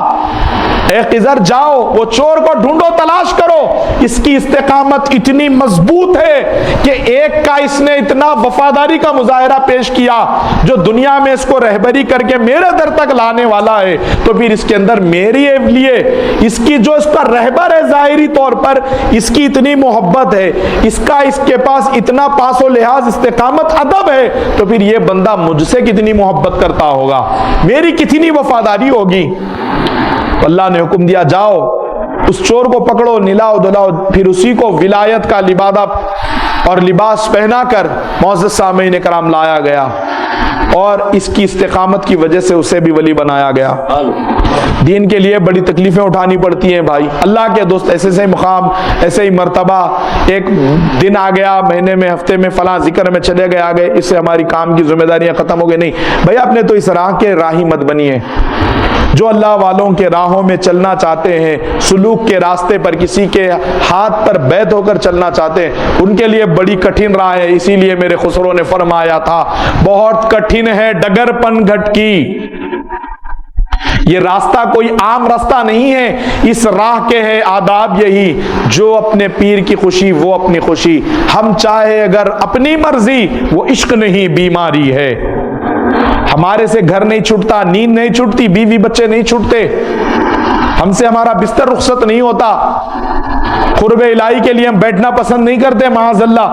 ए खिज़र जाओ वो चोर को ढूंढो, तलाश करो। इसकी इस्तिकामत इतनी मजबूत है कि एक का इसने इतना वफादारी का मुजाहिरा पेश किया जो दुनिया में इसको रहबरी करके मेरे दर तक लाने वाला है, तो फिर इसके अंदर मेरे लिए इसकी जो इसका रहबर है ज़ाहिरी तौर पर, इसकी इतनी मोहब्बत है, इसका इसके पास इतना पासो लिहाज इस्तिकामत अदब है, तो फिर ये बंदा मुझसे कितनी मोहब्बत करता होगा, मेरी कितनी वफादारी होगी। अल्लाह ने हुक्म दिया, जाओ उस चोर को पकड़ो, निलाओ दुलाओ, फिर उसी को विलायत का लिबादा और लिबास पहनाकर मुअज़्ज़ज़ सामीन कराम लाया गया और इसकी इस्तिकामत की वजह से उसे भी वली बनाया गया। दीन के लिए बड़ी तकलीफें उठानी पड़ती हैं भाई, अल्लाह के दोस्त, ऐसे से मुकाम, ऐसे ही मर्तबा, एक दिन आ गया, महीने में, हफ्ते में, फलां जिक्र में चले गए, आ गए, इससे हमारी काम की जिम्मेदारियां खत्म हो गई। नहीं भाई, आपने तो इस राह के राही मत बनिए। जो अल्लाह वालों के राहों में चलना चाहते हैं, सुलूक के रास्ते पर किसी के हाथ पर बैत होकर चलना चाहते हैं, उनके लिए बड़ी कठिन राह है। इसीलिए मेरे खुसरो ने फरमाया था, बहुत कठिन है डगरपन घटकी। ये रास्ता कोई आम रास्ता नहीं है, इस राह के है आदाब यही, जो अपने पीर की खुशी वो अपनी खुशी, हम चाहे अगर अपनी मर्जी, वो इश्क नहीं बीमारी है। हमारे से घर नहीं छूटता, नींद नहीं छूटती, बीवी बच्चे नहीं छूटते, हमसे हमारा बिस्तर रुखसत नहीं होता, कुर्बे इलाही के लिए हम बैठना पसंद नहीं करते। माअज़ल्लाह,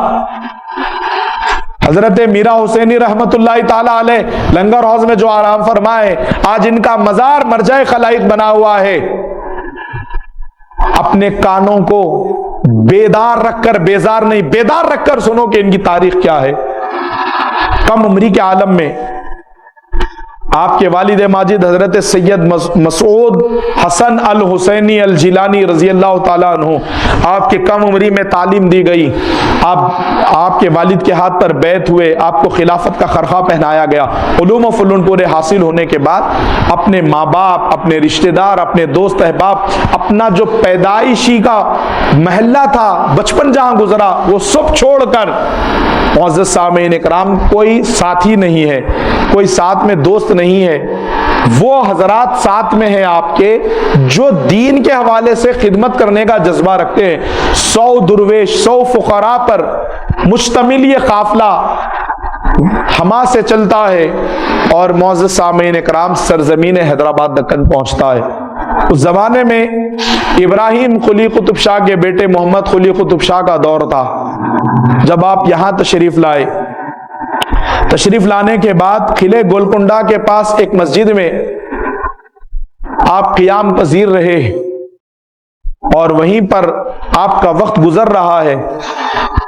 हजरत मीरा हुसैनी रहमतुल्लाह ताला अलैह लंगर हौज में जो आराम फरमाए, आज इनका मजार मरजाए खलाइक बना हुआ है। अपने कानों को बेदार रखकर, बेजार नहीं, बेदार रखकर सुनो कि इनकी तारीख क्या है। कम उम्री के आलम में आपके वालिद माजिद हजरत सैयद मसूद हसन अल हुसैनी अल जिलानी रजी अल्लाह ताला अन्हु, आपके कम उम्री में तालीम दी गई, आपके वालिद के हाथ पर बैत हुए, आपको खिलाफत का खरखा पहनाया गया। उलूम व फुनून पूरे हासिल होने के बाद अपने माँ बाप, अपने रिश्तेदार, अपने दोस्त अहबाब, अपना जो पैदाइशी का महल्ला था, बचपन जहां गुजरा, वो सब छोड़कर, मुअज़्ज़ज़ सामीन इकराम, कोई साथी नहीं है, कोई साथ में दोस्त नहीं है, वो हजरात साथ में है आपके जो दीन के हवाले से खिदमत करने का जज्बा रखते हैं। 100 दुर्वेश, 100 फुकरा पर मुश्तमिल ये काफिला हमा से चलता है और मुअज़्ज़ज़ सामीन इकराम सरजमीन हैदराबाद दक्कन पहुंचता है। उस जमाने में इब्राहिम कुली कुतुब शाह के बेटे मोहम्मद कुली कुतुब शाह का दौर था। जब आप यहां तशरीफ लाए, तशरीफ लाने के बाद किले गोलकुंडा के पास एक मस्जिद में आप क़ियाम पजीर रहे और वहीं पर आपका वक्त गुजर रहा है।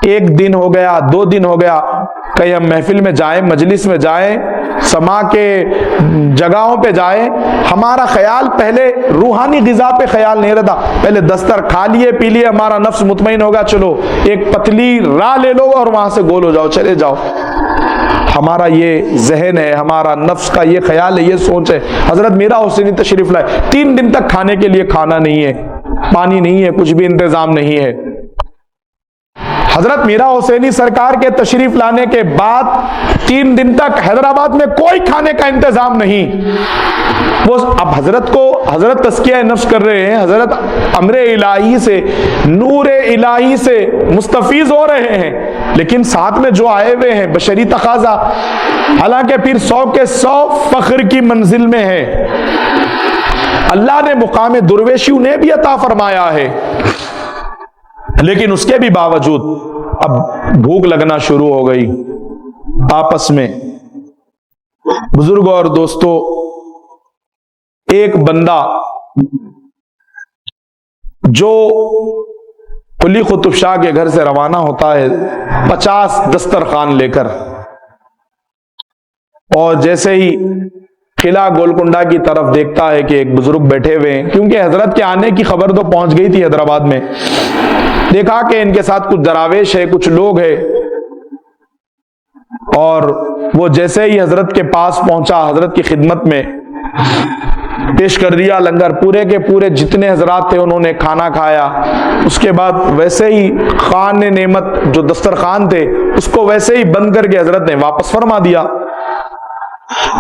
एक दिन हो गया, 2 दिन हो गया, कहीं हम महफिल में जाएं, मजलिस में जाएं, समा के जगहों पे जाएं, हमारा ख्याल पहले रूहानी गिजा पे ख्याल नहीं रहता, पहले दस्तर खा लिए पी लिए, हमारा नफ्स मुतमईन होगा, चलो एक पतली राह ले लो और वहां से गोल हो जाओ, चले जाओ। हमारा ये जहन है, हमारा नफ्स का ये ख्याल है, ये सोच है। हजरत मीरा हुसैनी तशरीफ लाए, 3 दिन तक खाने के लिए खाना नहीं है, पानी नहीं है, कुछ भी इंतजाम नहीं है। हजरत मीरा हुसैनी सरकार के तशरीफ लाने के बाद 3 दिन तक हैदराबाद में कोई खाने का इंतजाम नहीं। वो अब हजरत तस्किया नफ्स कर रहे हैं, हजरत अमरे इलाही से, नूरे इलाही से मुस्तफीज हो रहे हैं, लेकिन साथ में जो आए हुए हैं बशरी तकाजा, हालांकि फिर 100 के 100 फख्र की मंजिल में है। अल्लाह ने मुकाम दुर्वेशी उन्हें भी अता फरमाया है, लेकिन उसके भी बावजूद अब भूख लगना शुरू हो गई आपस में। बुजुर्गों और दोस्तों, एक बंदा जो कुली कुतुब शाह के घर से रवाना होता है 50 दस्तरखान लेकर, और जैसे ही किला गोलकुंडा की तरफ देखता है कि एक बुजुर्ग बैठे हुए हैं, क्योंकि हजरत के आने की खबर तो पहुंच गई थी हैदराबाद में, देखा कि इनके साथ कुछ दरावेश है, कुछ लोग हैं, और वो जैसे ही हजरत के पास पहुंचा, हजरत की खिदमत में पेश कर दिया लंगर, पूरे के पूरे जितने हजरात थे उन्होंने खाना खाया। उसके बाद वैसे ही खान ने नेमत जो दस्तरखान थे उसको वैसे ही बंद करके हजरत ने वापस फरमा दिया।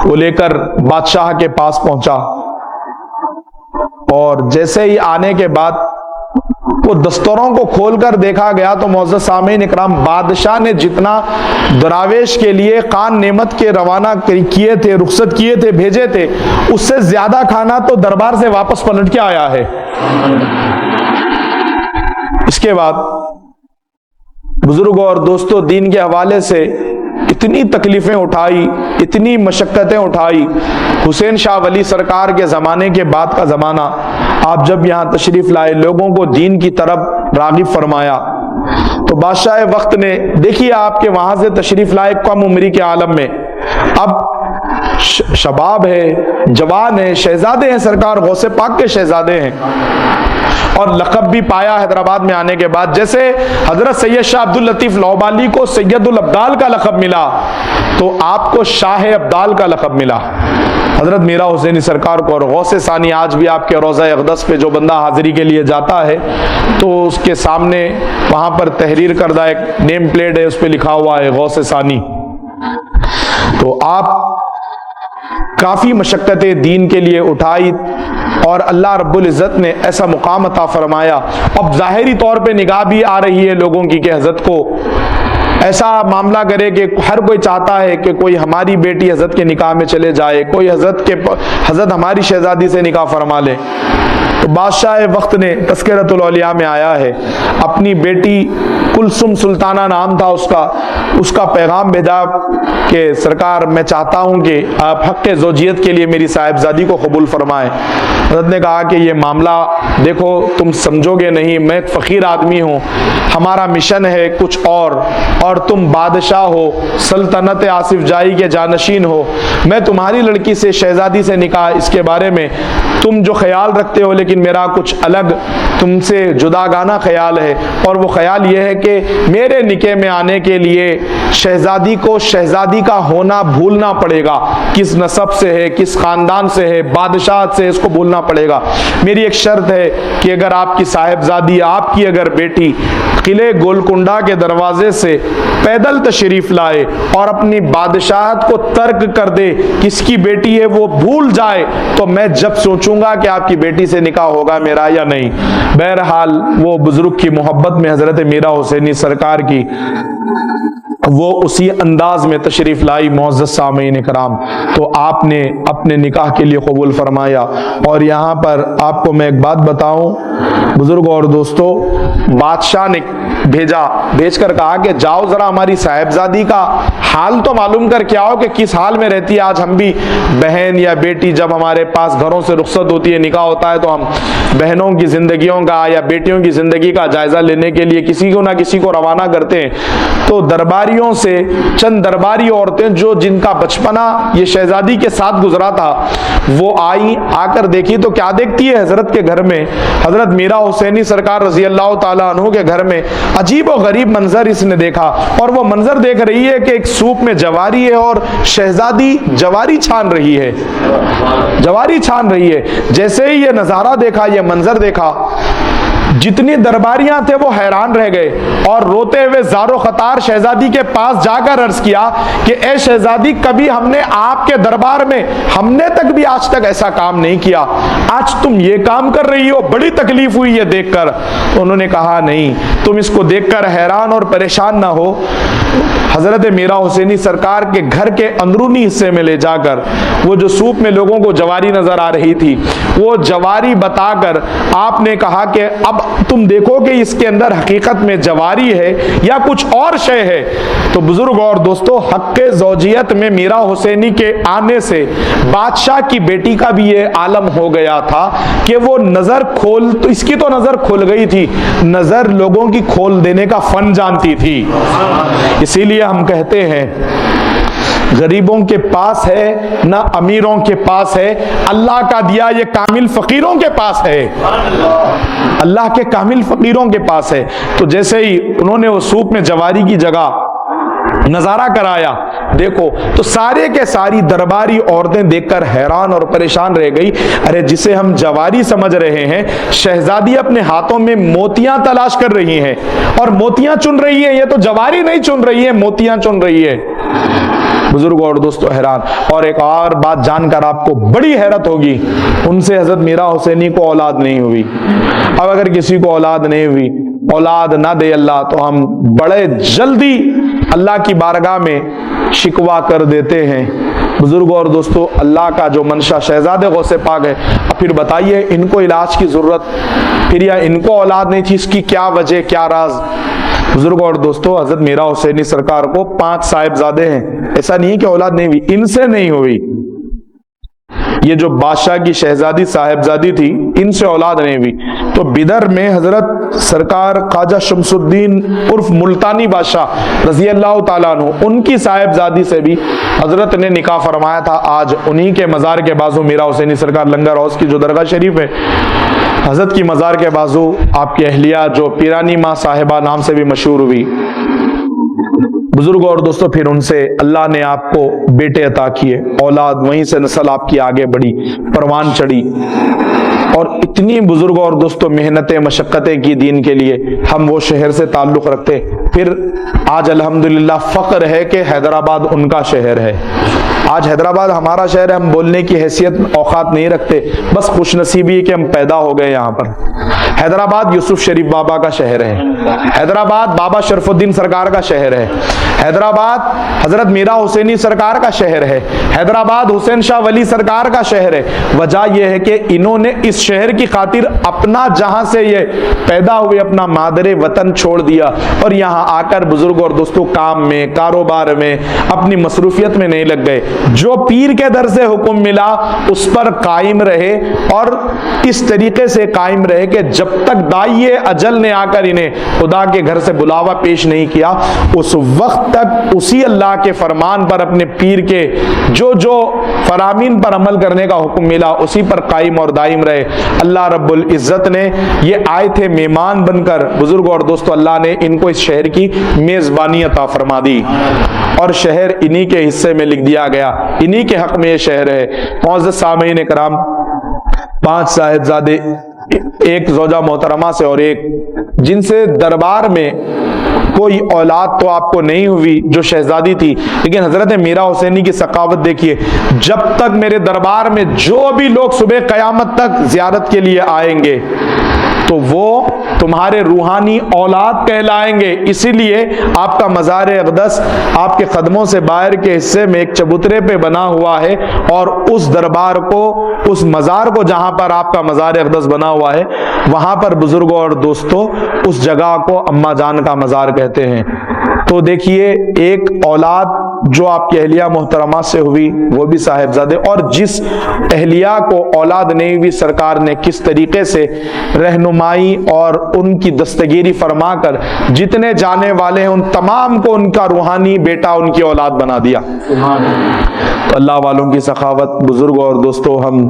वो लेकर बादशाह के पास पहुंचा, और जैसे ही आने के बाद वो दस्तरों को खोलकर देखा गया तो मुअज़्ज़ज़ सामीन इकराम, बादशाह ने जितना दरावेश के लिए खान नेमत के रवाना किए थे, रुखसत किए थे, भेजे थे, उससे ज्यादा खाना तो दरबार से वापस पलट के आया है। इसके बाद बुजुर्गों और दोस्तों, दीन के हवाले से इतनी तकलीफें उठाई, इतनी मशक्कतें उठाई। हुसैन शाह वली सरकार के ज़माने के बाद का ज़माना, आप जब यहाँ तशरीफ़ लाए, लोगों को दीन की तरफ राग़िब फरमाया, तो बादशाह वक्त ने, देखिए आपके वहाँ से तशरीफ़ लाए कम उम्री के आलम में, अब शबाब है, जवान है, शहजादे हैं, सरकार गौसे पाक के शहजादे हैं, और लक़ब भी पाया हैदराबाद में आने के बाद। जैसे हजरत सैयद शाह अब्दुल लतीफ़ लौबाली को सैयदुल अब्दाल का लक़ब मिला, तो आपको शाह अब्दाल का लक़ब मिला। हजरत मीरा हुसैनी सरकार को, और गौसे सानी आज भी आपके रोज़ा अक़दस पे जो बंदा हाज़िरी के लिए जाता है तो उसके सामने वहाँ पर तहरीर करदा एक नेम प्लेट है, उस पर लिखा हुआ है गौसे सानी। तो आप काफ़ी मशक्क़तें दीन के लिए उठाई, और अल्लाह रब्बुल इज़्ज़त ने ऐसा मुकाम अता फरमाया। अब ज़ाहिरी तौर पे निगाह भी आ रही है लोगों की कि हज़रत को ऐसा मामला करे कि हर कोई चाहता है कि कोई हमारी बेटी हज़रत के निकाह में चले जाए, कोई हज़रत हमारी शहजादी से निकाह फरमा ले। तो बादशाह वक्त ने तज़किरतुल औलिया में आया है, अपनी बेटी कुलसुम सुल्ताना नाम था उसका पैगाम भेजा कि सरकार मैं चाहता हूँ कि आप हक़ ज़ौजियत के लिए मेरी साहिबजादी को कबूल फरमाएं। हज़रत ने कहा कि ये मामला देखो तुम समझोगे नहीं, मैं एक फ़कीर आदमी हूँ, हमारा मिशन है कुछ और तुम बादशाह हो, सल्तनत आसिफ जाई के जानशीन हो, मैं तुम्हारी लड़की से शहजादी से निकाह, इसके बारे में तुम जो ख्याल रखते हो, लेकिन मेरा कुछ अलग तुमसे जुदागाना ख्याल है, और वो ख्याल ये है कि मेरे निकाह में आने के लिए शहजादी को शहजादी का होना भूलना पड़ेगा, किस नसब से है, किस खानदान से है, बादशाह से, इसको भूलना पड़ेगा। मेरी एक शर्त है कि अगर आपकी साहिबजादी, आपकी अगर बेटी किले गोलकुंडा के दरवाजे से पैदल तशरीफ लाए और अपनी बादशाहत को तर्क कर दे, किसकी बेटी है वो भूल जाए, तो मैं जब सोचूंगा कि आपकी बेटी से निकाह होगा मेरा या नहीं। बहरहाल वो बुजुर्ग की मोहब्बत में हजरत मीरा हुसैनी सरकार की वो उसी अंदाज में तशरीफ लाई मुअज़्ज़ज़ सामीन इकराम, तो आपने अपने निकाह के लिए कबूल फरमाया। और यहाँ पर आपको मैं एक बात बताऊं बुजुर्गों और दोस्तों, बादशाह ने भेजकर कहा कि जाओ जरा हमारी साहिबजादी का हाल तो मालूम कर के आओ कि किस हाल में रहती है। आज हम भी बहन या बेटी जब हमारे पास घरों से रुखसत होती है, निकाह होता है, तो हम बहनों की जिंदगियों का या बेटियों की जिंदगी का जायजा लेने के लिए किसी को ना किसी को रवाना करते हैं। तो दरबारियों से चंद दरबारी औरतें जो जिनका बचपना ये शहजादी के साथ गुजरा था, वो आई, आकर देखी तो क्या देखती है, हजरत के घर में, हजरत मीरा हुसैनी सरकार रजी अल्लाह ताला अन्हु के घर में अजीब और गरीब मंजर इसने देखा। और वो मंजर देख रही है कि एक सूप में जवारी है और शहजादी जवारी छान रही है, जवारी छान रही है। जैसे ही ये नजारा देखा, ये मंजर देखा, जितनी दरबारियां थे वो हैरान रह गए और रोते हुए ज़ारो ख़तार शहजादी के पास जाकर अर्ज किया कि ए शहजादी, कभी हमने आपके दरबार में हमने तक भी आज तक ऐसा काम नहीं किया, आज तुम ये काम कर रही हो, बड़ी तकलीफ हुई है देखकर। तो उन्होंने कहा नहीं, तुम इसको देखकर हैरान और परेशान ना हो। हजरत मीरा हुसैनी सरकार के घर के अंदरूनी हिस्से में ले जाकर वो जो सूप में लोगों को जवारी नजर आ रही थी वो जवारी बताकर आपने कहा कि अब तुम देखो कि इसके अंदर हकीकत में जवारी है या कुछ और शय है। तो बुजुर्ग और दोस्तों, हक़्क़े ज़ौजियत में मीरा हुसैनी के आने से बादशाह की बेटी का भी ये आलम हो गया था कि वो नजर खोल, तो इसकी तो नजर खुल गई थी, नजर लोगों की खोल देने का फन जानती थी। इसीलिए हम कहते हैं गरीबों के पास है ना अमीरों के पास है, अल्लाह का दिया ये कामिल फकीरों के पास है, अल्लाह के कामिल फकीरों के पास है। तो जैसे ही उन्होंने वो सूप में जवारी की जगह नजारा कराया, देखो तो सारे के सारी दरबारी औरतें देखकर हैरान और परेशान रह गई। अरे जिसे हम जवारी समझ रहे हैं, शहजादी अपने हाथों में मोतियां तलाश कर रही हैं और मोतियां चुन रही है, ये तो जवारी नहीं चुन रही है, मोतियां चुन रही है। बुजुर्ग और दोस्तों हैरान। और एक और बात जानकर आपको बड़ी हैरत होगी, उनसे हजरत मीरा हुसैनी को औलाद नहीं हुई। अब अगर किसी को औलाद नहीं हुई, औलाद ना दे अल्लाह, तो हम बड़े जल्दी अल्लाह की बारगाह में शिकवा कर देते हैं। बुजुर्ग और दोस्तों, अल्लाह का जो मंशा शहजादे गौसे पाक है। अब फिर बताइए, इनको इलाज की जरूरत, फिर या इनको औलाद नहीं थी, इसकी क्या वजह, क्या राज? बुजुर्ग और दोस्तों, हजरत मीरा हुसैनी सरकार को 5 साहिबजादे हैं, ऐसा नहीं है कि औलाद नहीं हुई, इनसे नहीं हुई। ये जो बादशाह की शहजादी साहिबजादी थी, इनसे औलाद नहीं हुई। तो बिदर में हजरत सरकार ख्वाजा शमसुद्दीन उर्फ मुल्तानी बादशाह रजी अल्लाह ताला अन्हु, उनकी साहिबजादी से भी हजरत ने निकाह फरमाया था। आज उन्हीं के मज़ार के बाजू मीरा हुसैनी सरकार लंगर हाउस की जो दरगाह शरीफ है, हजरत की मज़ार के बाजू आपकी अहलिया जो पीरानी माँ साहिबा नाम से भी मशहूर हुई। बुजुर्ग और दोस्तों, फिर उनसे अल्लाह ने आपको बेटे अता किए, औलाद, वहीं से नस्ल आपकी आगे बढ़ी, परवान चढ़ी। और इतनी बुजुर्ग और दोस्तों मेहनतें मशक्क़तें की दीन के लिए, हम वो शहर से ताल्लुक़ रखते। फिर आज अल्हम्दुलिल्लाह फ़ख्र है कि हैदराबाद उनका शहर है। आज हैदराबाद हमारा शहर है, हम बोलने की हैसियत औकात नहीं रखते, बस खुशनसीबी है कि हम पैदा हो गए यहाँ पर। हैदराबाद यूसुफ शरीफ बाबा का शहर है, हैदराबाद बाबा शरफुद्दीन सरकार का शहर है, हैदराबाद हजरत मीरा हुसैनी सरकार का शहर है, हैदराबाद हुसैन शाह वली सरकार का शहर है। वजह यह है कि इन्होंने इस शहर की खातिर अपना, जहां से ये पैदा हुए, अपना मादरे वतन छोड़ दिया और यहाँ आकर बुजुर्ग और दोस्तों काम में, कारोबार में, अपनी मसरूफियत में नहीं लग गए। जो पीर के दर से हुक्म मिला उस पर कायम रहे और इस तरीके से कायम रहे कि जब तक दाइए अजल ने आकर इन्हें खुदा के घर से बुलावा पेश नहीं किया, उस वक्त तक उसी अल्लाह के फरमान पर, अपने पीर के जो जो फरामीन पर अमल करने का हुक्म मिला उसी पर कायम और दायम रहे। अल्लाह रब्बुल इज्जत ने, ये आए थे मेहमान बनकर, बुजुर्ग और दोस्तों, अल्लाह ने इनको इस शहर की मेजबानी अता फरमा दी और शहर इन्हीं के हिस्से में लिख दिया गया, इन्हीं के हक में ये शहर है। मुअज़्ज़ज़ सामीन कराम, 5 साहिबजादे, एक ज़ौजा मोहतरमा से और एक जिनसे दरबार में कोई औलाद तो आपको नहीं हुई, जो शहजादी थी, लेकिन हजरत मीरा हुसैनी की सकावत देखिए। जब तक मेरे दरबार में जो भी लोग सुबह क़यामत तक ज़ियारत के लिए आएंगे तो वो तुम्हारे रूहानी औलाद कहलाएंगे। इसीलिए आपका मज़ार अक़दस आपके कदमों से बाहर के हिस्से में एक चबूतरे पे बना हुआ है और उस दरबार को, उस मज़ार को जहां पर आपका मज़ार अक़दस बना हुआ है, वहां पर बुजुर्गों और दोस्तों उस जगह को अम्मा जान का मज़ार कहते हैं। तो देखिए, एक औलाद जो आपकी अहलिया मोहतरमा से हुई वो भी साहिबजादे, और जिस अहलिया को औलाद नहीं हुई सरकार ने किस तरीके से रहनुमाई और उनकी दस्तगीरी फरमाकर जितने जाने वाले हैं उन तमाम को उनका रूहानी बेटा, उनकी औलाद बना दिया। तो अल्लाह वालों की सखावत, बुजुर्ग और दोस्तों, हम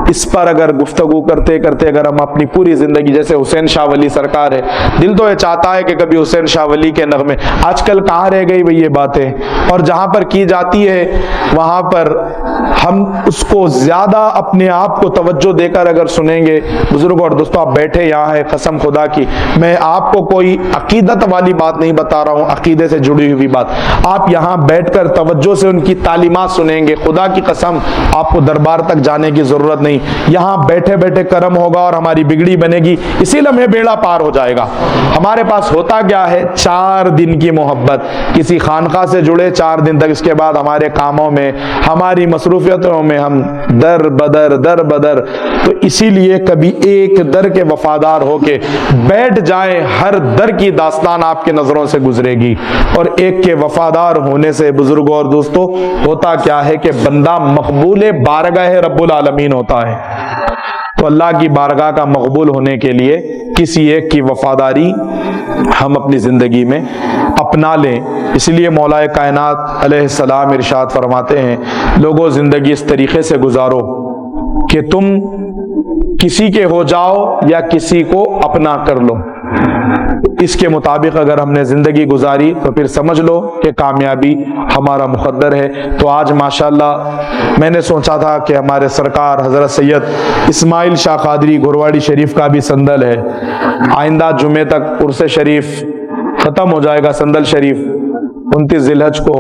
इस पर अगर गुफ्तगू करते करते अगर हम अपनी पूरी जिंदगी, जैसे हुसैन शाह वली सरकार है, दिल तो ये चाहता है कि कभी हुसैन शाह वली के नगमे, आजकल कहाँ रह गई भाई ये बातें, और जहां पर की जाती है वहां पर हम उसको ज्यादा अपने आप को तवज्जो देकर अगर सुनेंगे। बुजुर्ग और दोस्तों, आप बैठे यहाँ है, कसम खुदा की मैं आपको कोई अकीदत वाली बात नहीं बता रहा हूँ, अकीदे से जुड़ी हुई बात, आप यहाँ बैठकर तवज्जो से उनकी तालीमात सुनेंगे, खुदा की कसम आपको दरबार तक जाने की जरूरत नहीं, यहाँ बैठे बैठे कर्म होगा और हमारी बिगड़ी बनेगी, इसी लम्हे बेड़ा पार हो जाएगा। हमारे पास होता क्या है, 4 दिन की मोहब्बत, किसी खानका से जुड़े 4 दिन तक, इसके बाद हमारे कामों में, हमारी मसरूफियतों में हम दर बदर। तो इसीलिए कभी एक दर के वफादार होके बैठ जाएं, हर दर की दास्तान आपके नजरों से गुजरेगी। और एक के वफादार होने से बुजुर्गों और दोस्तों होता क्या है कि बंदा मकबूल बारगाह रब्बुल आलमीन होता है। तो अल्लाह की बारगाह का मकबूल होने के लिए किसी एक की वफादारी हम अपनी जिंदगी में अपना लें। इसलिए मौलाए कायनात अलैहिस्सलाम इरशाद फरमाते हैं, लोगों जिंदगी इस तरीके से गुजारो कि तुम किसी के हो जाओ या किसी को अपना कर लो। इसके मुताबिक अगर हमने जिंदगी गुजारी तो फिर समझ लो कि कामयाबी हमारा मुकद्दर है। तो आज माशाल्लाह मैंने सोचा था कि हमारे सरकार हजरत सैयद इस्माइल शाह कादरी घुरवाड़ी शरीफ का भी संदल है, आइंदा जुमे तक उर्स शरीफ खत्म हो जाएगा, संदल शरीफ 29 जिलहज को,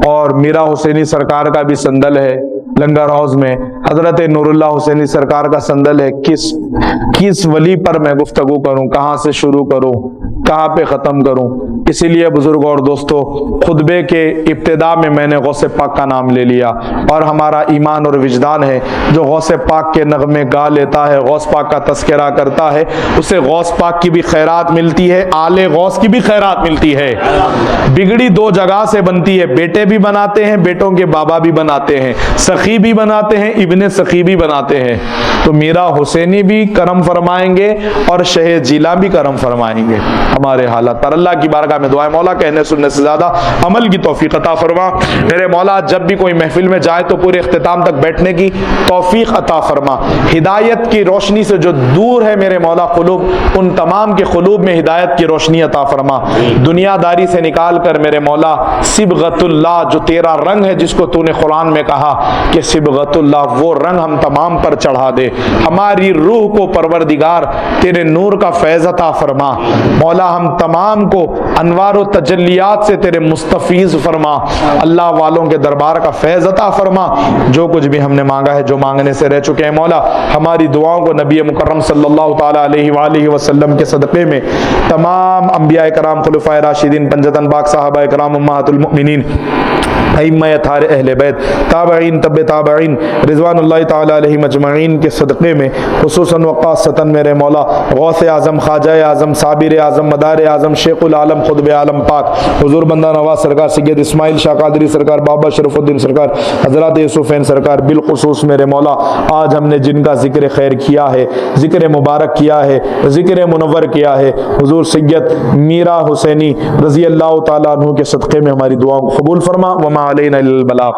और मीरा हुसैनी सरकार का भी संदल है लंगर हाउस में, हजरत नूरुल्लाह हुसैनी सरकार का संदल है। किस वली पर मैं गुफ्तगू करूं, कहां से शुरू करूं, कहां पे खत्म करूं। इसीलिए बुजुर्ग और दोस्तों, खुतबे के इब्तिदा में मैंने गौसे पाक का नाम ले लिया, और हमारा ईमान और विजदान है जो गौसे पाक के नगमे गा लेता है, गौस पाक का तस्करा करता है, उसे गौस पाक की भी खैरात मिलती है, आले गौस की भी खैरात मिलती है। बिगड़ी 2 जगह से बनती है, बेटे भी बनाते हैं, बेटों के बाबा भी बनाते हैं, सखी भी बनाते हैं, इब्ने सखी भी बनाते हैं। तो मीरा हुसैनी भी करम फरमाएंगे और शहे जिला भी करम फरमाएंगे हमारे हालात पर। अल्लाह की बारगाह में दुआ है, मौला कहने सुनने से ज्यादा अमल की तौफीक अता फरमा। मेरे मौला जब भी कोई महफिल में जाए तो पूरे इख्तिताम तक बैठने की तौफीक अता फरमा। हिदायत की रोशनी से जो दूर है मेरे मौला कुलूब, उन तमाम के कुलूब में हिदायत की रोशनी अता फरमा। दुनियादारी से निकाल कर मेरे मौला सिबगतुल्लाह, जो तेरा रंग है जिसको तूने कुरान में कहा कि सिबगतुल्लाह, वो रंग हम तमाम पर चढ़ा दे। हमारी रूह को परवरदिगार तेरे नूर का फैज़ अता फरमा। मौला हम तमाम को अनवार व तजल्लियात से तेरे मुस्तफीज फरमा। अल्लाह वालों के दरबार का फैज़ अता फरमा। जो कुछ भी हमने मांगा है, जो मांगने से रह चुके हैं मौला, हमारी दुआओं को नबी मुकर्रम सल्लल्लाहु ताला अलैहि वसल्लम के सदक़े में तमाम अंबिया कराम, खुलफाए राशिदीन, पंजतन पाक, साहबा कराम, उम्महातुल मुमिनीन, अइम्मा थारे अहले बैत, ताबईन, तब्बे ताबईन, रिज़वानुल्लाहि ताला अलैहिम अजमईन के सदक़े में खुसूसन व ख़ासतन मेरे मौला गौसे आज़म, ख्वाजा आज़म, साबिर आज़म, मदार आज़म, शेखुल आलम, खुतब आलम पाक हुज़ूर बंदा नवाज सरकार सैयद इस्माइल शाह कादरी सरकार, बाबा शरफुद्दीन सरकार, हज़रत यूसुफ़ैन सरकार, बिलखुसूस मेरे मौला आज हमने जिनका जिक्र खैर किया है, जिक्र मुबारक किया है, जिक्र मुनव्वर किया है, हुज़ूर सैयद मीरा हुसैनी रज़ी अल्लाह ताला अन्हु के सदक़े में हमारी दुआ को कबूल फरमा। वमा अलैना इल्लल बलाग।